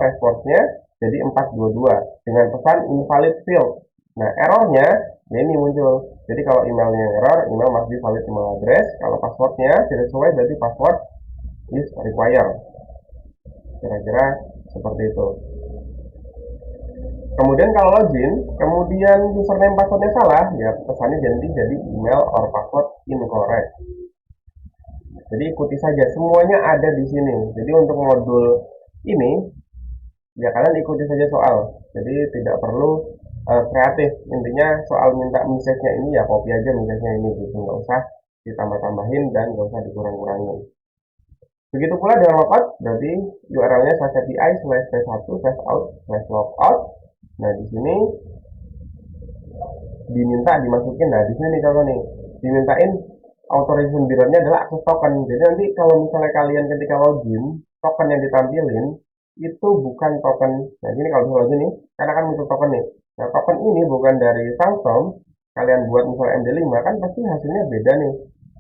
S1: responsnya jadi 422 dengan pesan invalid field. Nah, errornya ya ini muncul. Jadi kalau emailnya error, email must be valid email address. Kalau passwordnya tidak sesuai, berarti password is required. Kira-kira seperti itu. Kemudian kalau login, kemudian username passwordnya salah, ya pesannya jadi email or password incorrect. Jadi ikuti saja, semuanya ada di sini. Jadi untuk modul ini, ya kalian ikuti saja soal. Jadi tidak perlu kreatif. Intinya soal minta message-nya ini ya copy aja message-nya ini gitu, nggak usah ditambah-tambahin dan nggak usah dikurang-kurangin. Begitu pula dengan logout, berarti URL-nya /pi/p1/out/logout. Nah, di sini diminta dimasukin. Nah, di sini contoh nih, dimintain authorization bearer-nya adalah akses token. Jadi nanti kalau misalnya kalian ketika login, token yang ditampilin itu bukan token. Nah, ini kalau misalnya login nih, karena kan muncul token nih. Nah, token ini bukan dari Samsung. Kalian buat misalnya MD5 kan pasti hasilnya beda nih.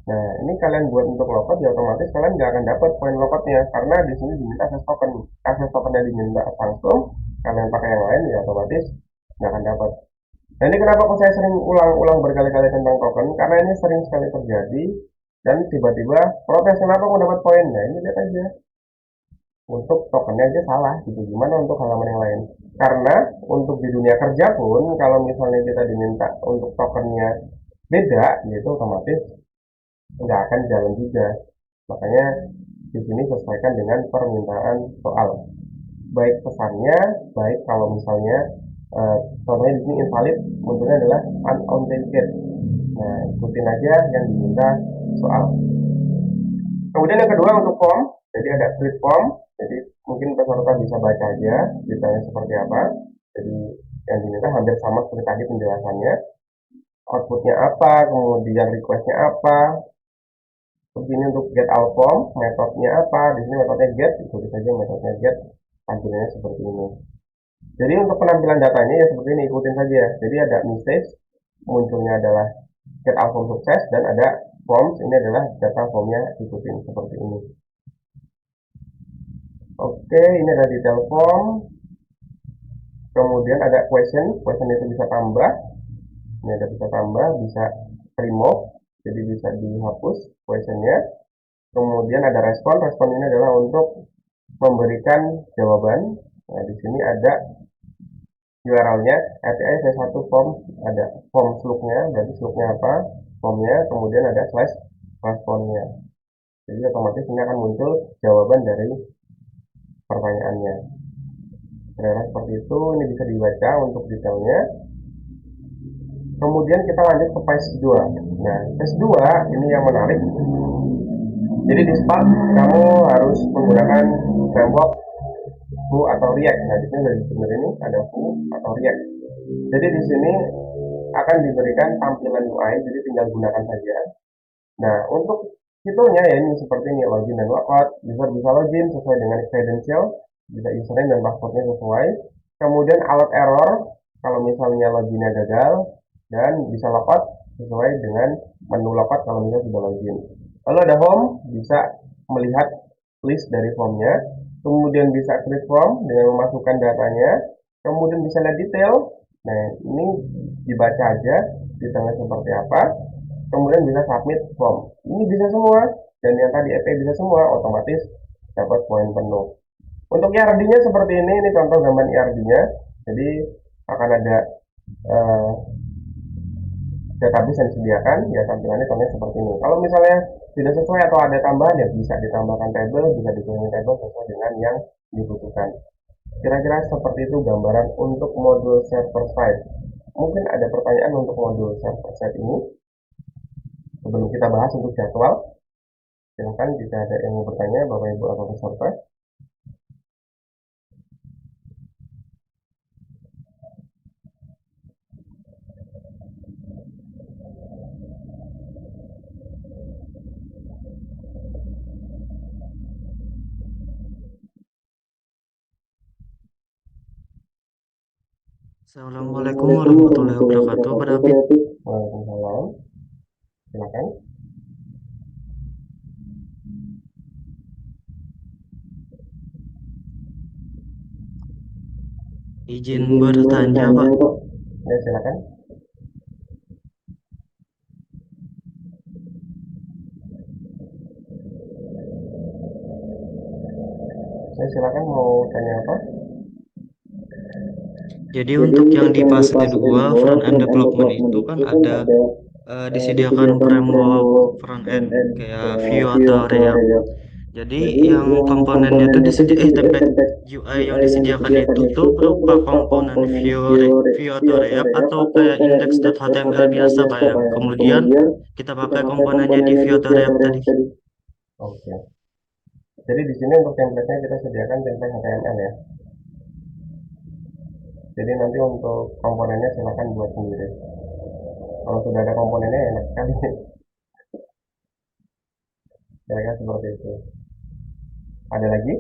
S1: Nah, ini kalian buat untuk logout ya otomatis kalian nggak akan dapat poin logoutnya karena di sini diminta akses token. Akses tokennya diminta Samsung, kalian pakai yang lain ya otomatis nggak akan dapat. Nah, ini kenapa kok saya sering ulang-ulang berkali-kali tentang token? Karena ini sering sekali terjadi dan tiba-tiba protes kenapa mau dapat poin. Nah, ini lihat aja. Untuk tokennya aja salah gitu. Gimana untuk halaman yang lain? Karena untuk di dunia kerja pun kalau misalnya kita diminta untuk tokennya beda, itu otomatis nggak akan jalan juga. Makanya di sini sesuaikan dengan permintaan soal. Baik pesannya, baik kalau misalnya contohnya di sini invalid, munculnya adalah unauthenticated. Nah, ikutin aja yang diminta soal. Kemudian yang kedua untuk form, jadi ada create form. Jadi mungkin peserta bisa baca aja detailnya seperti apa. Jadi yang diminta hampir sama seperti tadi penjelasannya. Outputnya apa, kemudian requestnya apa. Terus ini untuk get all form, metodenya apa? Di sini metodenya get, ikuti saja metodenya get. Tampilannya seperti ini. Jadi untuk penampilan datanya ya seperti ini, ikutin saja. Jadi ada message, munculnya adalah get all form sukses, dan ada forms, ini adalah data formnya, ikutin seperti ini. Oke, ini ada detail form. Kemudian ada question itu bisa tambah. Ini ada bisa tambah, bisa remove, jadi bisa dihapus questionnya. Kemudian ada respon ini adalah untuk memberikan jawaban. Nah, di sini ada URL-nya API V1 form, ada form slug-nya, berarti slug-nya apa, formnya, kemudian ada slash responnya. Jadi otomatis ini akan muncul jawaban dari pertanyaannya. Kira-kira seperti itu, ini bisa dibaca untuk detailnya. Kemudian kita lanjut ke phase 2. Nah, phase 2 ini yang menarik. Jadi di Spark kamu harus menggunakan framework Vue atau React. Nah, di sini dari sumber ini ada Vue atau React. Jadi di sini akan diberikan tampilan UI, jadi tinggal gunakan saja. Nah, untuk fiturnya ya ini seperti ini, login dan logout. User bisa login sesuai dengan credential, bisa username dan passwordnya sesuai. Kemudian alert error kalau misalnya loginnya gagal, dan bisa logout sesuai dengan menu logout kalau misalnya sudah login. Lalu ada home, bisa melihat list dari formnya. Kemudian bisa create form dengan memasukkan datanya. Kemudian bisa lihat detail. Nah, ini dibaca aja detailnya seperti apa. Kemudian bisa submit form. Ini bisa semua. Dan yang tadi API bisa semua, otomatis dapat poin penuh. Untuk IRD-nya seperti ini contoh gambar IRD-nya. Jadi akan ada database yang disediakan, ya tampilannya contohnya seperti ini. Kalau misalnya tidak sesuai atau ada tambahan, ya bisa ditambahkan table, bisa dikurangi table sesuai dengan yang dibutuhkan. Kira-kira seperti itu gambaran untuk modul server side. Mungkin ada pertanyaan untuk modul server side ini sebelum kita bahas untuk jadwal. Silahkan jika ada yang mau bertanya, Bapak Ibu atau peserta.
S4: Assalamualaikum warahmatullahi wabarakatuh, Pak David.
S1: Waalaikumsalam. Silakan.
S4: Izin bertanya, Pak.
S1: Ya, silakan. Ya, silakan mau tanya apa?
S4: Jadi untuk yang di fase 2 front end development itu kan ada disediakan framework front end kayak Vue atau React. Jadi yang komponennya itu template UI yang disediakan itu tuh berupa komponen Vue atau React atau kayak index.html biasa kayak kemudian kita pakai komponennya di Vue atau React tadi.
S1: Oke. Jadi di sini untuk template-nya kita sediakan template HTML ya. Jadi nanti untuk komponennya silakan buat sendiri. Kalau sudah ada komponennya enak sekali. Kira-kira seperti itu. Ada lagi?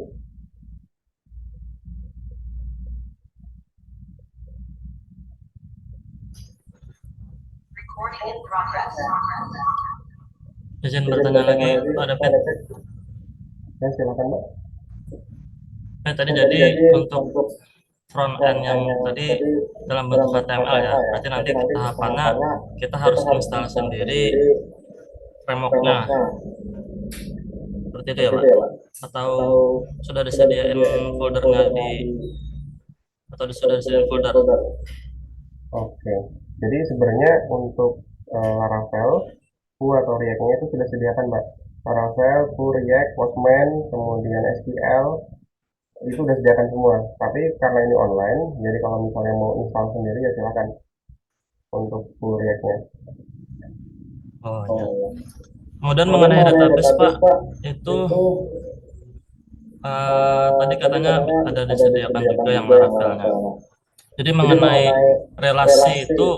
S4: Izin bertanya lagi, Pak David.
S1: Ya, silakan, Mbak.
S4: Tadi jadi untuk front end yang tadi dalam bentuk HTML ya, berarti nanti tahapannya kita harus install sendiri frameworknya, seperti itu ya Pak? Atau sudah disediain foldernya sudah disediain folder?
S1: Oke. Jadi sebenarnya untuk Laravel, Vue atau React-nya itu sudah sediakan, Mbak. Laravel, Vue, React, Postman, kemudian SQL, itu sudah sediakan semua. Tapi karena ini online, jadi kalau misalnya mau install sendiri ya silakan untuk Vue React-nya.
S4: Oh ya. Kemudian mengenai database Pak, itu tadi katanya ada disediakan juga yang Laravelnya. Jadi mengenai relasi itu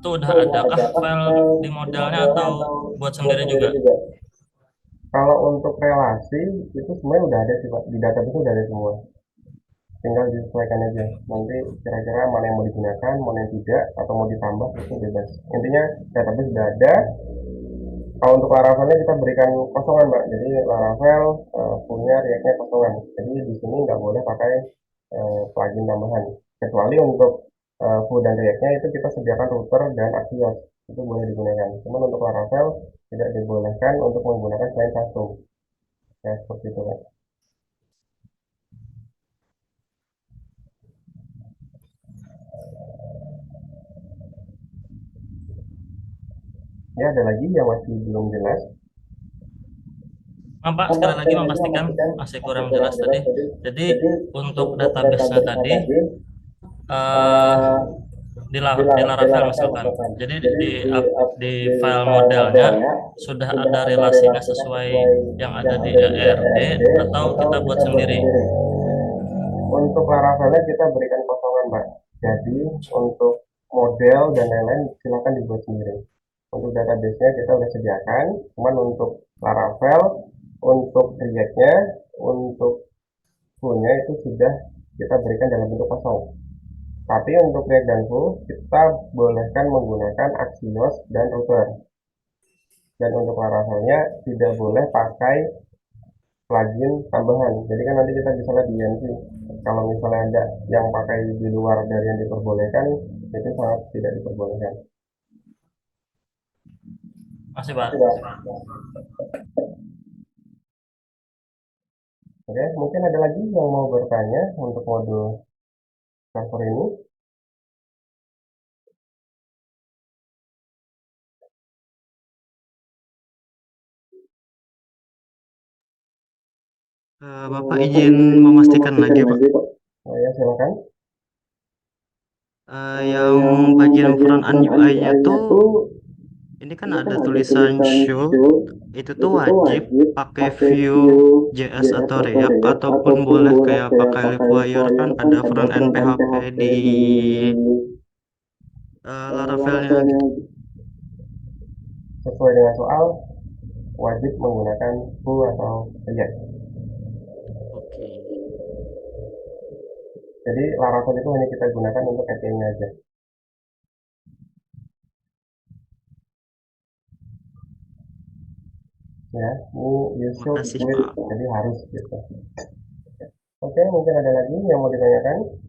S4: udah adakah file di modelnya atau buat sendiri juga?
S1: Kalau untuk relasi itu semuanya udah ada sih Pak, di database udah ada semua. Tinggal disesuaikan aja. Nanti kira-kira mana yang mau digunakan, mana yang tidak, atau mau ditambah itu bebas. Intinya database sudah ada. Kalau untuk Laravelnya kita berikan kosongan Mbak. Jadi Laravel punya React-nya kosongan. Jadi di sini nggak boleh pakai plugin tambahan. Kecuali untuk Vue dan React-nya itu kita sediakan router dan Axios. Itu boleh digunakan. Cuman untuk Laravel tidak dibolehkan untuk menggunakan selain satu. Ya seperti itu Mbak. Ya ada lagi yang masih belum jelas.
S4: Pak, sekali lagi memastikan masih kurang jelas tadi. Jadi untuk database-nya tadi di Laravel misalkan. Jadi di file modelnya sudah ada relasinya sesuai yang ada di ERD atau kita buat sendiri.
S1: Untuk Laravelnya kita berikan kosongan Mbak. Jadi untuk model dan lain-lain silakan dibuat sendiri. Untuk database-nya kita udah sediakan, cuman untuk Laravel, untuk React-nya, untuk Vue-nya itu sudah kita berikan dalam bentuk kosong. Tapi untuk React dan Vue kita bolehkan menggunakan Axios dan router. Dan untuk Laravelnya tidak boleh pakai plugin tambahan. Jadi kan nanti kita bisa lihat di INC. Kalau misalnya ada yang pakai di luar dari yang diperbolehkan, itu sangat tidak diperbolehkan.
S4: Masih Pak.
S1: Oke, mungkin ada lagi yang mau bertanya untuk modul server ini.
S4: Bapak izin memastikan lagi Pak.
S1: Oh ya, silakan.
S4: Yang bagian front end UI-nya tuh ini kan ada tulisan should, itu tuh wajib pakai Vue.js atau React ataupun boleh kayak pakai Livewire, kan ada front end PHP di Laravel-nya gitu.
S1: Sesuai dengan soal, wajib menggunakan Vue atau React.
S4: Oke.
S1: Jadi Laravel itu hanya kita gunakan untuk API-nya aja. Ya, ini you should
S4: Makasih,
S1: do it,
S4: Pak.
S1: jadi harus gitu. Oke, mungkin ada lagi yang mau ditanyakan?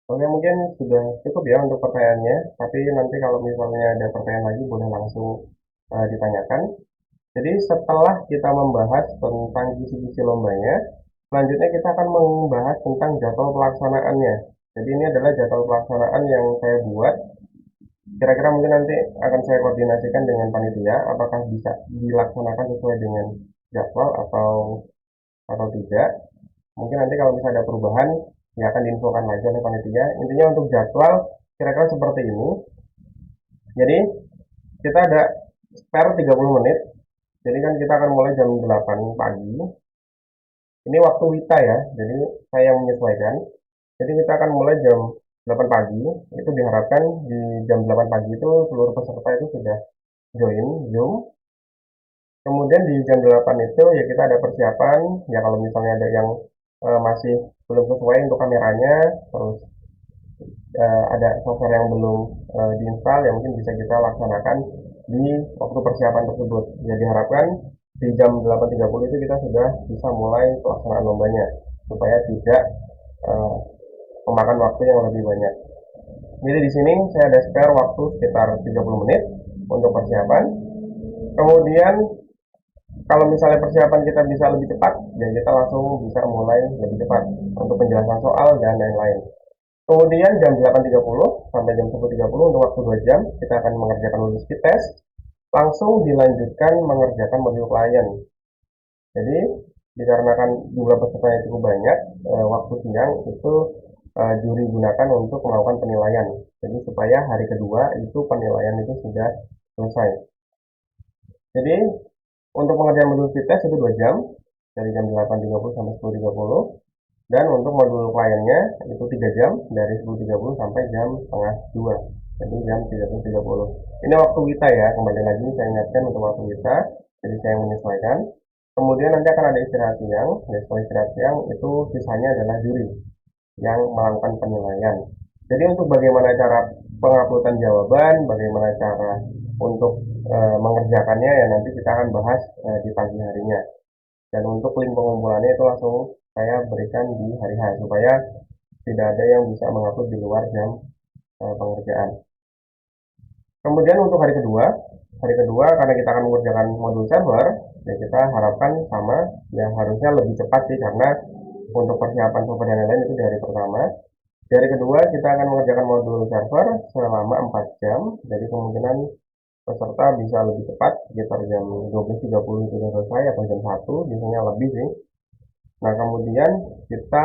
S1: Oke, mungkin sudah cukup ya untuk pertanyaannya, tapi nanti kalau misalnya ada pertanyaan lagi boleh langsung ditanyakan. Jadi setelah kita membahas tentang kisi-kisi lombanya, selanjutnya kita akan membahas tentang jadwal pelaksanaannya. Jadi ini adalah jadwal pelaksanaan yang saya buat. Kira-kira mungkin nanti akan saya koordinasikan dengan panitia, apakah bisa dilaksanakan sesuai dengan jadwal atau tidak. Mungkin nanti kalau bisa ada perubahan, ya akan diinfokan lagi oleh panitia. Intinya untuk jadwal kira-kira seperti ini. Jadi kita ada spare 30 menit. Jadi kan kita akan mulai jam 8 pagi. Ini waktu WITA ya, jadi saya yang menyesuaikan. Jadi kita akan mulai jam 8 pagi. Itu diharapkan di jam 8 pagi itu seluruh peserta itu sudah join Zoom. Kemudian di jam 8 itu ya kita ada persiapan. Ya kalau misalnya ada yang masih belum sesuai untuk kameranya, terus ada software yang belum diinstal, yang mungkin bisa kita laksanakan di waktu persiapan tersebut. Ya diharapkan di jam 8.30 itu kita sudah bisa mulai pelaksanaan lombanya, supaya tidak memakan waktu yang lebih banyak. Jadi di sini saya ada spare waktu sekitar 30 menit untuk persiapan. Kemudian kalau misalnya persiapan kita bisa lebih cepat, ya kita langsung bisa mulai lebih cepat untuk penjelasan soal dan lain-lain. Kemudian jam 8.30 sampai jam 10.30 untuk waktu 2 jam, kita akan mengerjakan lulus fit test. Langsung dilanjutkan mengerjakan modul klien. Jadi, dikarenakan jumlah pesertanya cukup banyak, waktu siang itu juri gunakan untuk melakukan penilaian. Jadi, supaya hari kedua itu penilaian itu sudah selesai. Jadi, untuk pengerjaan modul fit test itu 2 jam, dari jam 8.30 sampai 10.30. Dan untuk modul kliennya itu 3 jam, dari 10.30 sampai jam setengah 2. Jadi jam 13.30. Ini waktu kita ya, kembali lagi saya ingatkan untuk waktu kita, jadi saya menyesuaikan. Kemudian nanti akan ada istirahat siang, ya setelah istirahat siang itu sisanya adalah juri yang melakukan penilaian. Jadi untuk bagaimana cara penguploadan jawaban, bagaimana cara untuk mengerjakannya ya nanti kita akan bahas di pagi harinya. Dan untuk link pengumpulannya itu langsung saya berikan di hari H supaya tidak ada yang bisa mengupload di luar jam pengerjaan. Kemudian untuk hari kedua karena kita akan mengerjakan modul server, ya kita harapkan sama, ya harusnya lebih cepat sih karena untuk persiapan software dan lain-lain itu di hari pertama. Di hari kedua kita akan mengerjakan modul server selama 4 jam, jadi kemungkinan peserta bisa lebih cepat, sekitar jam 12.30 itu selesai atau jam 1, biasanya lebih sih. Nah kemudian kita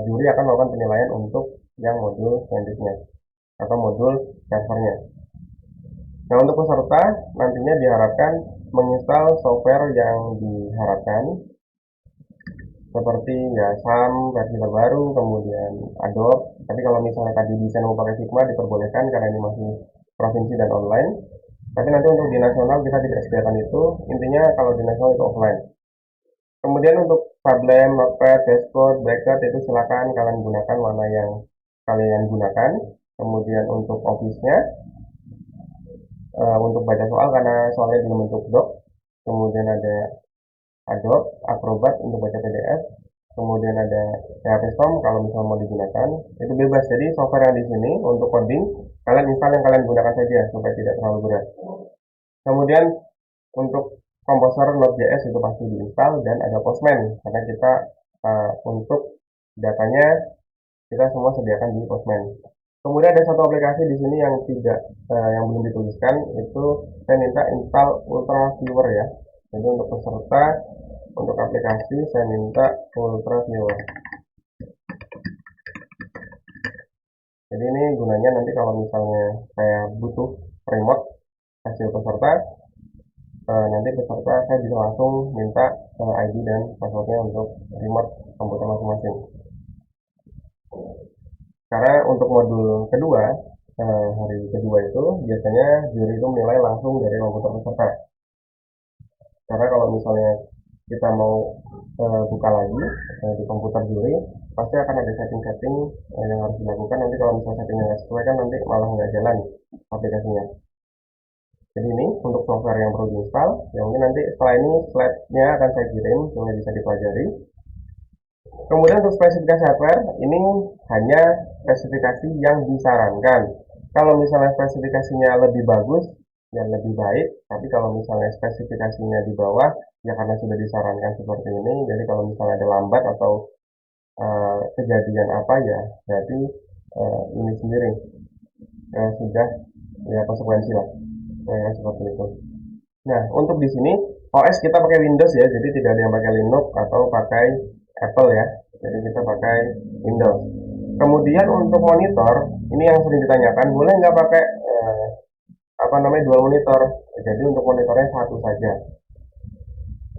S1: juri akan melakukan penilaian untuk yang modul selanjutnya atau modul servernya. Nah untuk peserta nantinya diharapkan menginstal software yang diharapkan seperti ya SAM versi terbaru, kemudian Adobe. Tapi kalau misalnya tadi desain mau pakai Figma diperbolehkan karena ini masih provinsi dan online. Tapi nanti untuk di nasional kita tidak sediakan itu. Intinya kalau di nasional itu offline. Kemudian untuk Sublime, Notepad, Dashboard, Bracket itu silakan kalian gunakan mana yang kalian gunakan. Kemudian untuk Office-nya, untuk baca soal karena soalnya dalam bentuk doc. Kemudian ada Adobe Acrobat untuk baca PDF. Kemudian ada PHP Storm kalau misalnya mau digunakan. Itu bebas. Jadi software yang di sini untuk coding kalian install yang kalian gunakan saja supaya tidak terlalu berat. Kemudian untuk Composer Node.js itu pasti diinstal dan ada Postman karena kita untuk datanya kita semua sediakan di Postman. Kemudian ada satu aplikasi di sini yang yang belum dituliskan, itu saya minta install Ultra Viewer ya. Jadi untuk peserta, untuk aplikasi saya minta Ultra Viewer. Jadi ini gunanya nanti kalau misalnya saya butuh remote hasil peserta, nanti peserta saya bisa langsung minta ID dan passwordnya untuk remote komputer masing-masing. Karena untuk modul kedua, hari kedua itu biasanya juri itu menilai langsung dari komputer peserta. Karena kalau misalnya kita mau buka lagi di komputer juri, pasti akan ada setting-setting yang harus dilakukan. Nanti kalau misalnya settingnya nggak sesuai kan nanti malah nggak jalan aplikasinya. Jadi ini untuk software yang perlu diinstal. Ya mungkin nanti setelah ini slide-nya akan saya kirim supaya bisa dipelajari. Kemudian untuk spesifikasi hardware, ini hanya spesifikasi yang disarankan. Kalau misalnya spesifikasinya lebih bagus, ya lebih baik. Tapi kalau misalnya spesifikasinya di bawah, ya karena sudah disarankan seperti ini. Jadi kalau misalnya ada lambat atau kejadian apa ya, berarti ini sendiri sudah ya konsekuensi lah, ya, seperti itu. Nah, untuk di sini OS kita pakai Windows ya, jadi tidak ada yang pakai Linux atau pakai Apple ya. Jadi kita pakai Windows. Kemudian untuk monitor, ini yang sering ditanyakan, boleh nggak pakai dual monitor? Jadi untuk monitornya satu saja.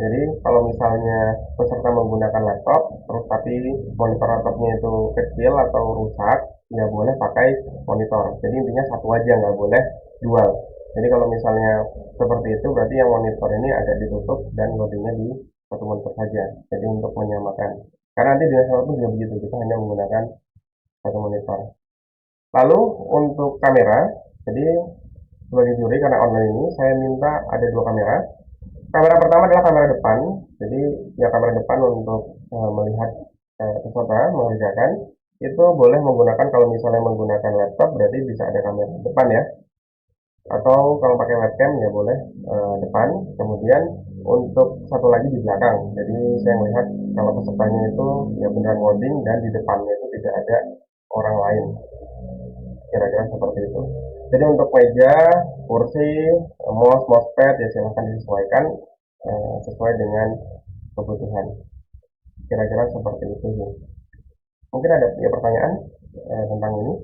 S1: Jadi kalau misalnya peserta menggunakan laptop, terus tapi monitor laptopnya itu kecil atau rusak, ya boleh pakai monitor. Jadi intinya satu aja, nggak boleh dual. Jadi kalau misalnya seperti itu, berarti yang monitor ini agak ditutup dan loadingnya di satu monitor saja. Jadi untuk menyamakan. Karena nanti di nasional pun juga begitu, kita hanya menggunakan satu monitor. Lalu untuk kamera, jadi sebagai juri karena online ini, saya minta ada dua kamera. Kamera pertama adalah kamera depan, jadi ya kamera depan untuk melihat peserta mengerjakan. Itu boleh menggunakan, kalau misalnya menggunakan laptop berarti bisa ada kamera depan ya. Atau kalau pakai webcam ya boleh depan. Kemudian untuk satu lagi di belakang. Jadi saya melihat kalau pesertanya itu ya beneran loading dan di depannya itu tidak ada orang lain. Kira-kira seperti itu. Jadi untuk meja, kursi, mousepad ya silahkan disesuaikan sesuai dengan kebutuhan. Kira-kira seperti itu sih. Mungkin ada ya pertanyaan tentang ini.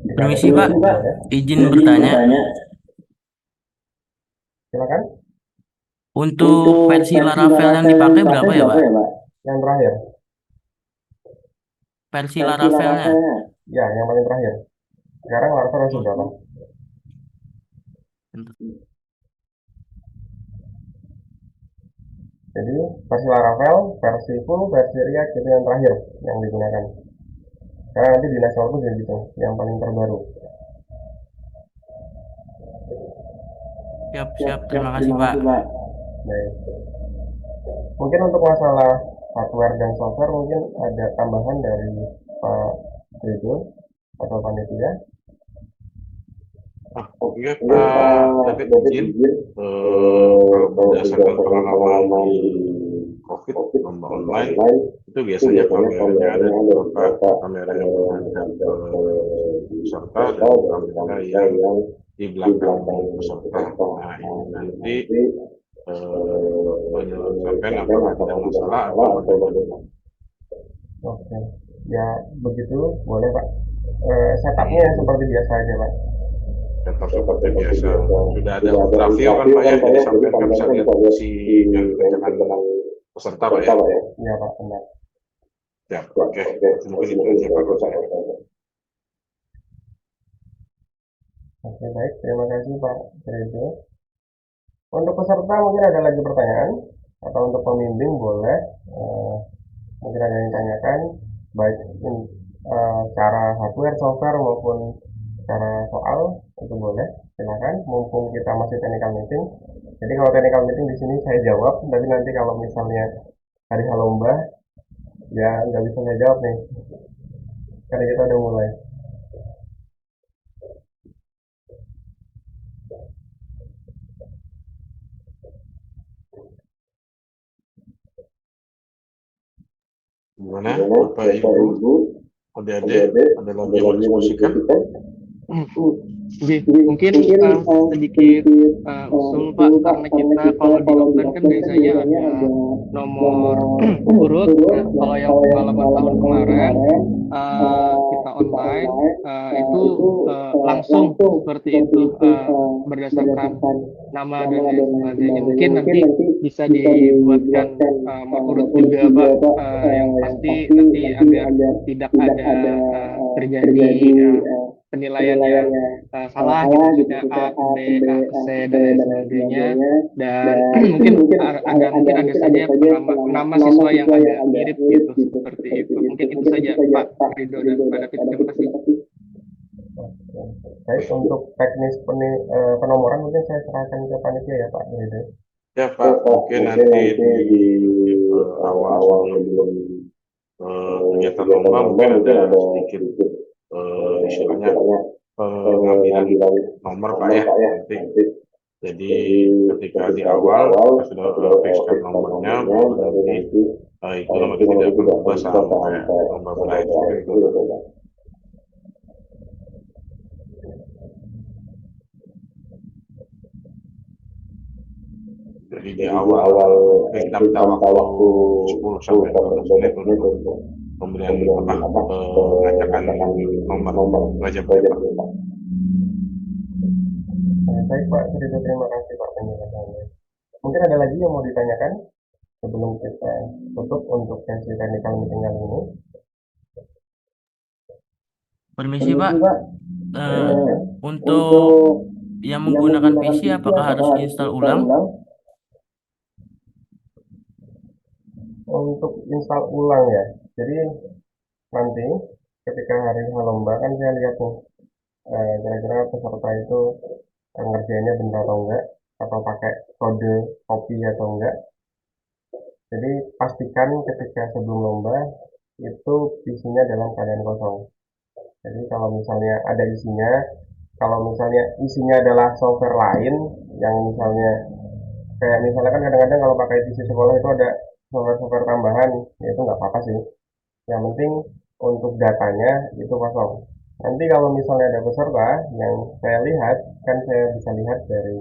S6: Permisi Pak, izin bertanya.
S1: Silakan.
S6: Untuk versi Laravel yang dipakai berapa ya Pak?
S1: Yang terakhir.
S6: Versi Laravelnya?
S1: Ya, yang paling terakhir. Sekarang Laravel versi berapa? Jadi versi Laravel, versi full, versi React itu yang terakhir yang digunakan. Karena nanti di nasional pun juga gitu, yang paling terbaru.
S6: Siap. Terima kasih Pak.
S1: Baik. Mungkin untuk masalah hardware dan software mungkin ada tambahan dari Pak Rido atau panitia.
S3: Oke, Pak David izin, kalau berdasarkan pengalaman di COVID, lomba online, itu biasanya kameranya ada beberapa kamera yang menghadap peserta dan kamera yang di belakang peserta. Nah, ini nanti menyelesaikan apakah ada masalah atau bagaimana.
S1: Oke, ya begitu boleh Pak. Setupnya seperti biasa aja Pak.
S3: Tetap seperti biasa. Sudah ada ultraview kan Pak ya, jadi sampai kan bisa lihat si yang dikerjakan peserta Pak ya.
S1: Iya Pak, benar.
S3: Ya, oke. Mungkin itu aja Pak saya.
S1: Oke, baik. Terima kasih Pak Rido. Untuk peserta mungkin ada lagi pertanyaan atau untuk pembimbing boleh mungkin ada yang ditanyakan baik cara hardware, software maupun cara soal itu boleh silakan mumpung kita masih technical meeting. Jadi kalau technical meeting di sini saya jawab, tapi nanti kalau misalnya hari lomba ya nggak bisa saya jawab nih karena kita udah mulai.
S3: Gimana, Bapak Ibu, adik-adik, ada lagi yang mau diskusikan?
S2: Oke, mungkin sedikit usul Pak, karena kita kalau di offline kan biasanya ada nomor urut. Nah, kalau yang pengalaman tahun kemarin kita online itu langsung seperti itu berdasarkan nama dan lain sebagainya. Mungkin nanti bisa dibuatkan nomor urut juga Pak, yang pasti nanti agar tidak ada terjadi penilaian yang salah gitu, maksudnya A, B, A, C dan lain sebagainya. Dan mungkin ada saja nama siswa yang agak mirip gitu, seperti itu. Mungkin itu saja Pak Ridho dan Pak David. Terima kasih.
S1: Baik, untuk teknis penomoran mungkin saya serahkan ke panitia ya Pak Ridho.
S3: Ya Pak, mungkin nanti di awal sebelum kegiatan lomba mungkin ada sedikit istilahnya pengambilan nomor Pak ya nanti. Jadi ketika di awal kita sudah fikskan nomornya, baru nanti itu nomor tidak berubah sampai nomor berakhir itu. Jadi di awal kita minta waktu 10 sampai 15 menit untuk pemberian pelacakan nomor pelajar Pak.
S1: Baik Pak Ridho, terima kasih Pak penjelasannya. Mungkin ada lagi yang mau ditanyakan sebelum kita tutup untuk sesi technical meeting kali ini.
S6: Permisi Pak, untuk yang menggunakan PC apakah harus install ulang?
S1: Untuk install ulang ya, jadi nanti ketika hari lomba kan saya lihat nih kira-kira peserta itu ngerjainnya benar atau enggak, atau pakai kode copy atau enggak. Jadi pastikan ketika sebelum lomba itu isinya dalam keadaan kosong. Jadi kalau misalnya ada isinya, kalau misalnya isinya adalah software lain yang misalnya kayak misalnya kan kadang-kadang kalau pakai PC sekolah itu ada software tambahan, ya itu nggak apa-apa sih. Yang penting untuk datanya itu kosong. Nanti kalau misalnya ada peserta yang saya lihat, kan saya bisa lihat dari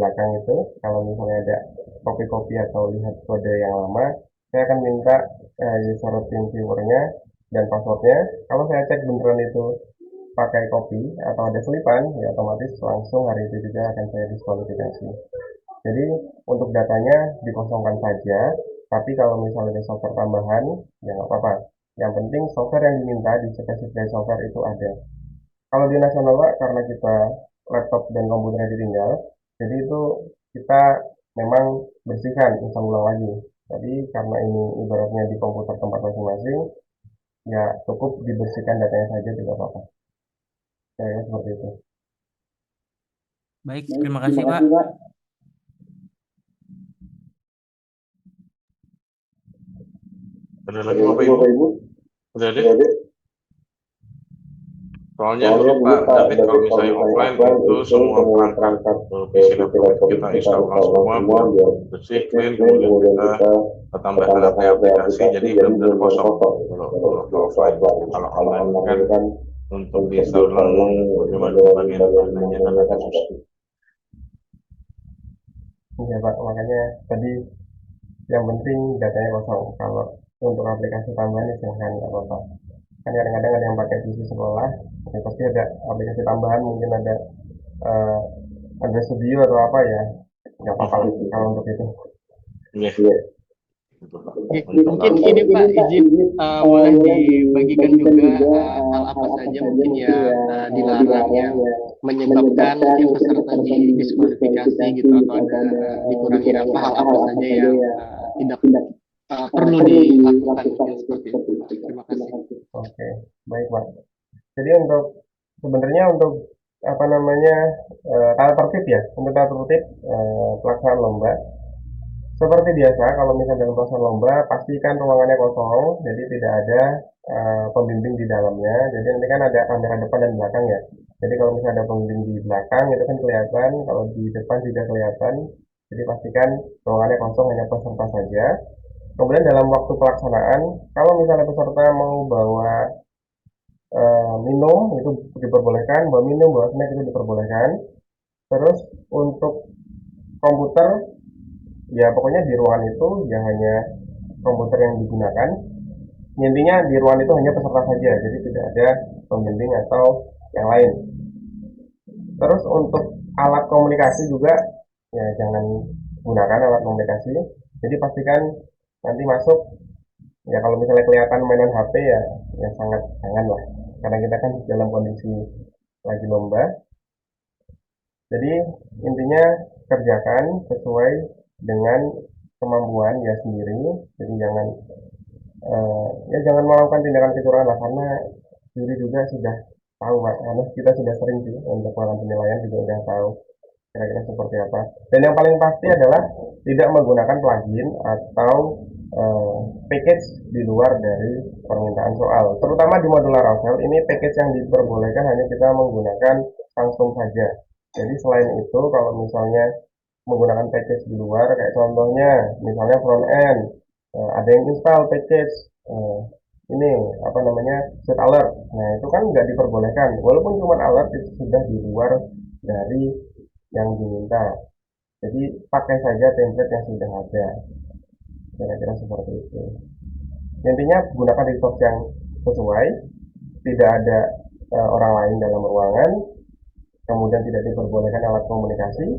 S1: belakang itu, kalau misalnya ada copy-copy atau lihat kode yang lama, saya akan minta user team viewernya dan passwordnya. Kalau saya cek beneran itu pakai copy atau ada selipan, ya otomatis langsung hari itu juga akan saya diskualifikasi. Jadi untuk datanya dikosongkan saja, tapi kalau misalnya ada software tambahan, ya nggak apa-apa. Yang penting software yang diminta di spesifikasi software itu ada. Kalau di nasional Pak, karena kita laptop dan komputernya ditinggal, jadi itu kita memang bersihkan, install ulang lagi. Jadi karena ini ibaratnya di komputer tempat masing-masing, ya cukup dibersihkan datanya saja tidak apa-apa. Kayaknya seperti itu.
S6: Baik, terima kasih Pak.
S3: Ada lagi Bapak Ibu? Udah ada? Soalnya dulu Pak David kalau misalnya offline itu semua perangkat PC laptop kita install ulang semua biar bersih, clean, kemudian kita tambahkan aplikasi jadi benar-benar kosong kalau offline. Kalau online kan untuk diinstal ulang bagaimana bagian-bagiannya kan agak susah.
S1: Iya Pak, makanya tadi yang penting datanya kosong. Kalau untuk aplikasi tambahan silahkan, nggak apa-apa. Kan kadang-kadang ada yang pakai PC sekolah, ya pasti ada aplikasi tambahan, mungkin ada studio atau apa ya, nggak apa-apa kalau untuk itu.
S3: Iya.
S2: Mungkin ini Pak izin boleh dibagikan juga hal apa saja mungkin yang dilarang yang menyebabkan mungkin peserta didiskualifikasi gitu, atau ada dikurangi hal apa saja yang tidak perlu dilakukan mungkin seperti itu. Terima kasih.
S1: Oke, baik Pak. Jadi untuk sebenarnya untuk apa namanya tata tertib ya, untuk tata tertib pelaksanaan lomba seperti biasa. Kalau misalnya dalam pelaksanaan lomba pastikan ruangannya kosong, jadi tidak ada pembimbing di dalamnya. Jadi nanti kan ada kamera depan dan belakang ya. Jadi kalau misalnya ada pembimbing di belakang itu kan kelihatan, kalau di depan juga kelihatan. Jadi pastikan ruangannya kosong, hanya peserta saja. Kemudian dalam waktu pelaksanaan, kalau misalnya peserta mau bawa minum itu diperbolehkan, bawa minum, bawa snack itu diperbolehkan. Terus untuk komputer, ya pokoknya di ruangan itu ya hanya komputer yang digunakan. Intinya di ruangan itu hanya peserta saja, jadi tidak ada pembimbing atau yang lain. Terus untuk alat komunikasi juga ya jangan gunakan alat komunikasi. Jadi pastikan nanti masuk ya kalau misalnya kelihatan mainan HP ya sangat jangan lah. Karena kita kan dalam kondisi lagi lomba. Jadi intinya kerjakan sesuai dengan kemampuan ya sendiri. Jadi jangan melakukan tindakan kecurangan lah karena juri juga sudah tahu Pak. Karena kita sudah sering sih untuk melakukan penilaian juga udah tahu kira-kira seperti apa. Dan yang paling pasti adalah tidak menggunakan plugin atau package di luar dari permintaan soal. Terutama di modul Laravel ini package yang diperbolehkan hanya kita menggunakan langsung saja. Jadi selain itu kalau misalnya menggunakan package di luar kayak contohnya misalnya front end ada yang install package ini apa namanya set alert. Nah itu kan nggak diperbolehkan walaupun cuma alert itu sudah di luar dari yang diminta. Jadi pakai saja template yang sudah ada. Kira-kira seperti itu. Intinya gunakan resource yang sesuai, tidak ada orang lain dalam ruangan, kemudian tidak diperbolehkan alat komunikasi,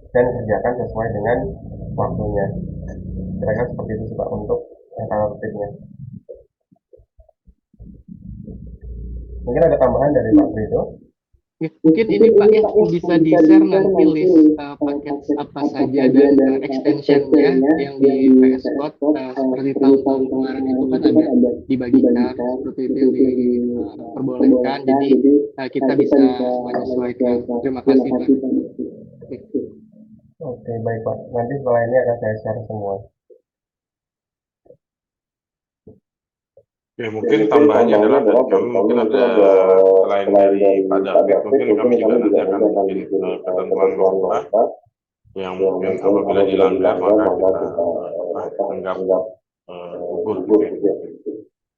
S1: dan kerjakan sesuai dengan waktunya. Kira-kira seperti itu Pak untuk tata tertibnya. Mungkin ada tambahan dari Pak Frido.
S2: Ya, mungkin ini Pak ya bisa di-share nanti list paket apa saja dan extensionnya yang di VS Code seperti tahun-tahun kemarin itu kan ada dibagikan seperti itu yang diperbolehkan, jadi kita bisa menyesuaikan. Terima kasih Pak.
S1: Oke, baik Pak. Nanti setelah ini akan saya share semua.
S3: Ya, mungkin tambahannya adalah dari kami mungkin ada selain dari Pak David, mungkin kami juga nanti akan bikin ketentuan lomba yang mungkin apabila dilanggar maka kita anggap gugur gitu ya.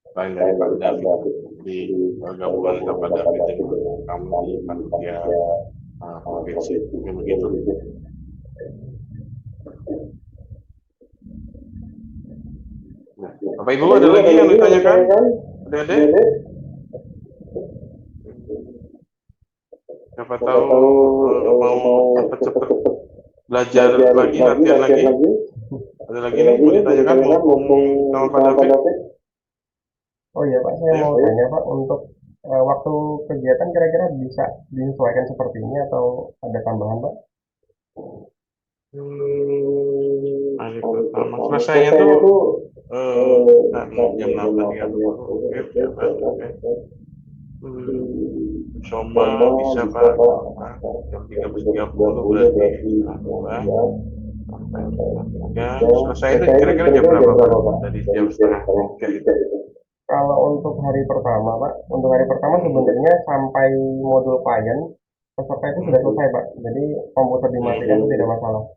S3: Selain dari Pak David di gabungan dengan Pak David dan kami di panitia provinsi mungkin begitu. Bapak Ibu ada lagi yang ditanyakan? Adik-adik? Siapa tahu mau cepat-cepat belajar lagi, latihan lagi? Ada lagi nih mau ditanyakan mumpung sama Pak David?
S1: Oh iya Pak, saya mau tanya Pak untuk waktu kegiatan kira-kira bisa disesuaikan seperti ini atau ada tambahan Pak?
S3: Hari pertama selesainya tuh jam 8.30 ya Pak. Soma bisa Pak jam 13.30 berarti selesai itu kira-kira jam berapa Pak? Dari jam setengah 3 itu.
S1: Kalau untuk hari pertama Pak, untuk hari pertama sebenarnya sampai modul klien peserta itu sudah selesai Pak. Jadi komputer dimatikan itu tidak masalah.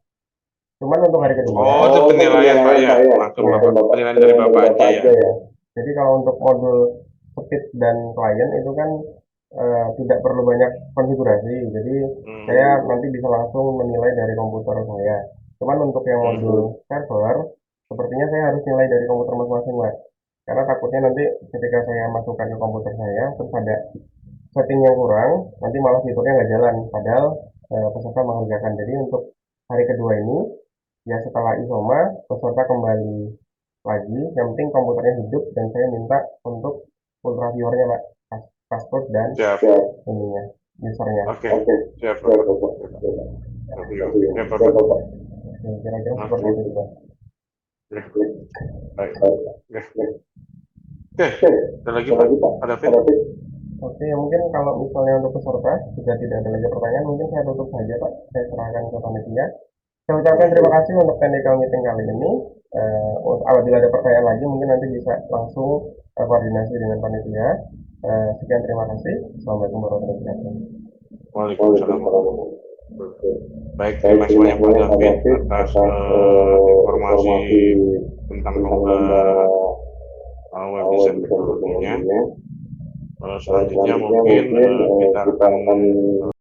S1: Cuman untuk hari kedua.
S3: Oh, itu penilaian Pak ya, langsung penilaian dari Bapak aja ya.
S1: Jadi kalau untuk modul speed dan klien itu kan tidak perlu banyak konfigurasi. Jadi saya nanti bisa langsung menilai dari komputer saya. Cuman untuk yang modul server, sepertinya saya harus nilai dari komputer masing-masing Pak. Karena takutnya nanti ketika saya masukkan ke komputer saya terus ada setting yang kurang, nanti malah fiturnya nggak jalan. Padahal peserta mengerjakan. Jadi untuk hari kedua ini ya setelah isoma peserta kembali lagi. Yang penting komputernya hidup dan saya minta untuk ultra viewernya Pak, password dan ininya usernya.
S3: Oke. Siap Pak.
S1: Kira-kira seperti itu Pak.
S3: Baik. Oke, ada lagi Pak? Ada Fit?
S1: Oke, ya mungkin kalau misalnya untuk peserta sudah tidak ada lagi pertanyaan, mungkin saya tutup saja Pak. Saya serahkan ke panitia. Saya ucapkan terima kasih untuk technical meeting kali ini. Apabila ada pertanyaan lagi, mungkin nanti bisa langsung koordinasi dengan panitia. Sekian terima kasih. Assalamualaikum warahmatullahi wabarakatuh.
S3: Waalaikumsalam. Baik, terima kasih banyak Pak David atas informasi tentang lomba web design teknologinya. Selanjutnya mungkin kita akan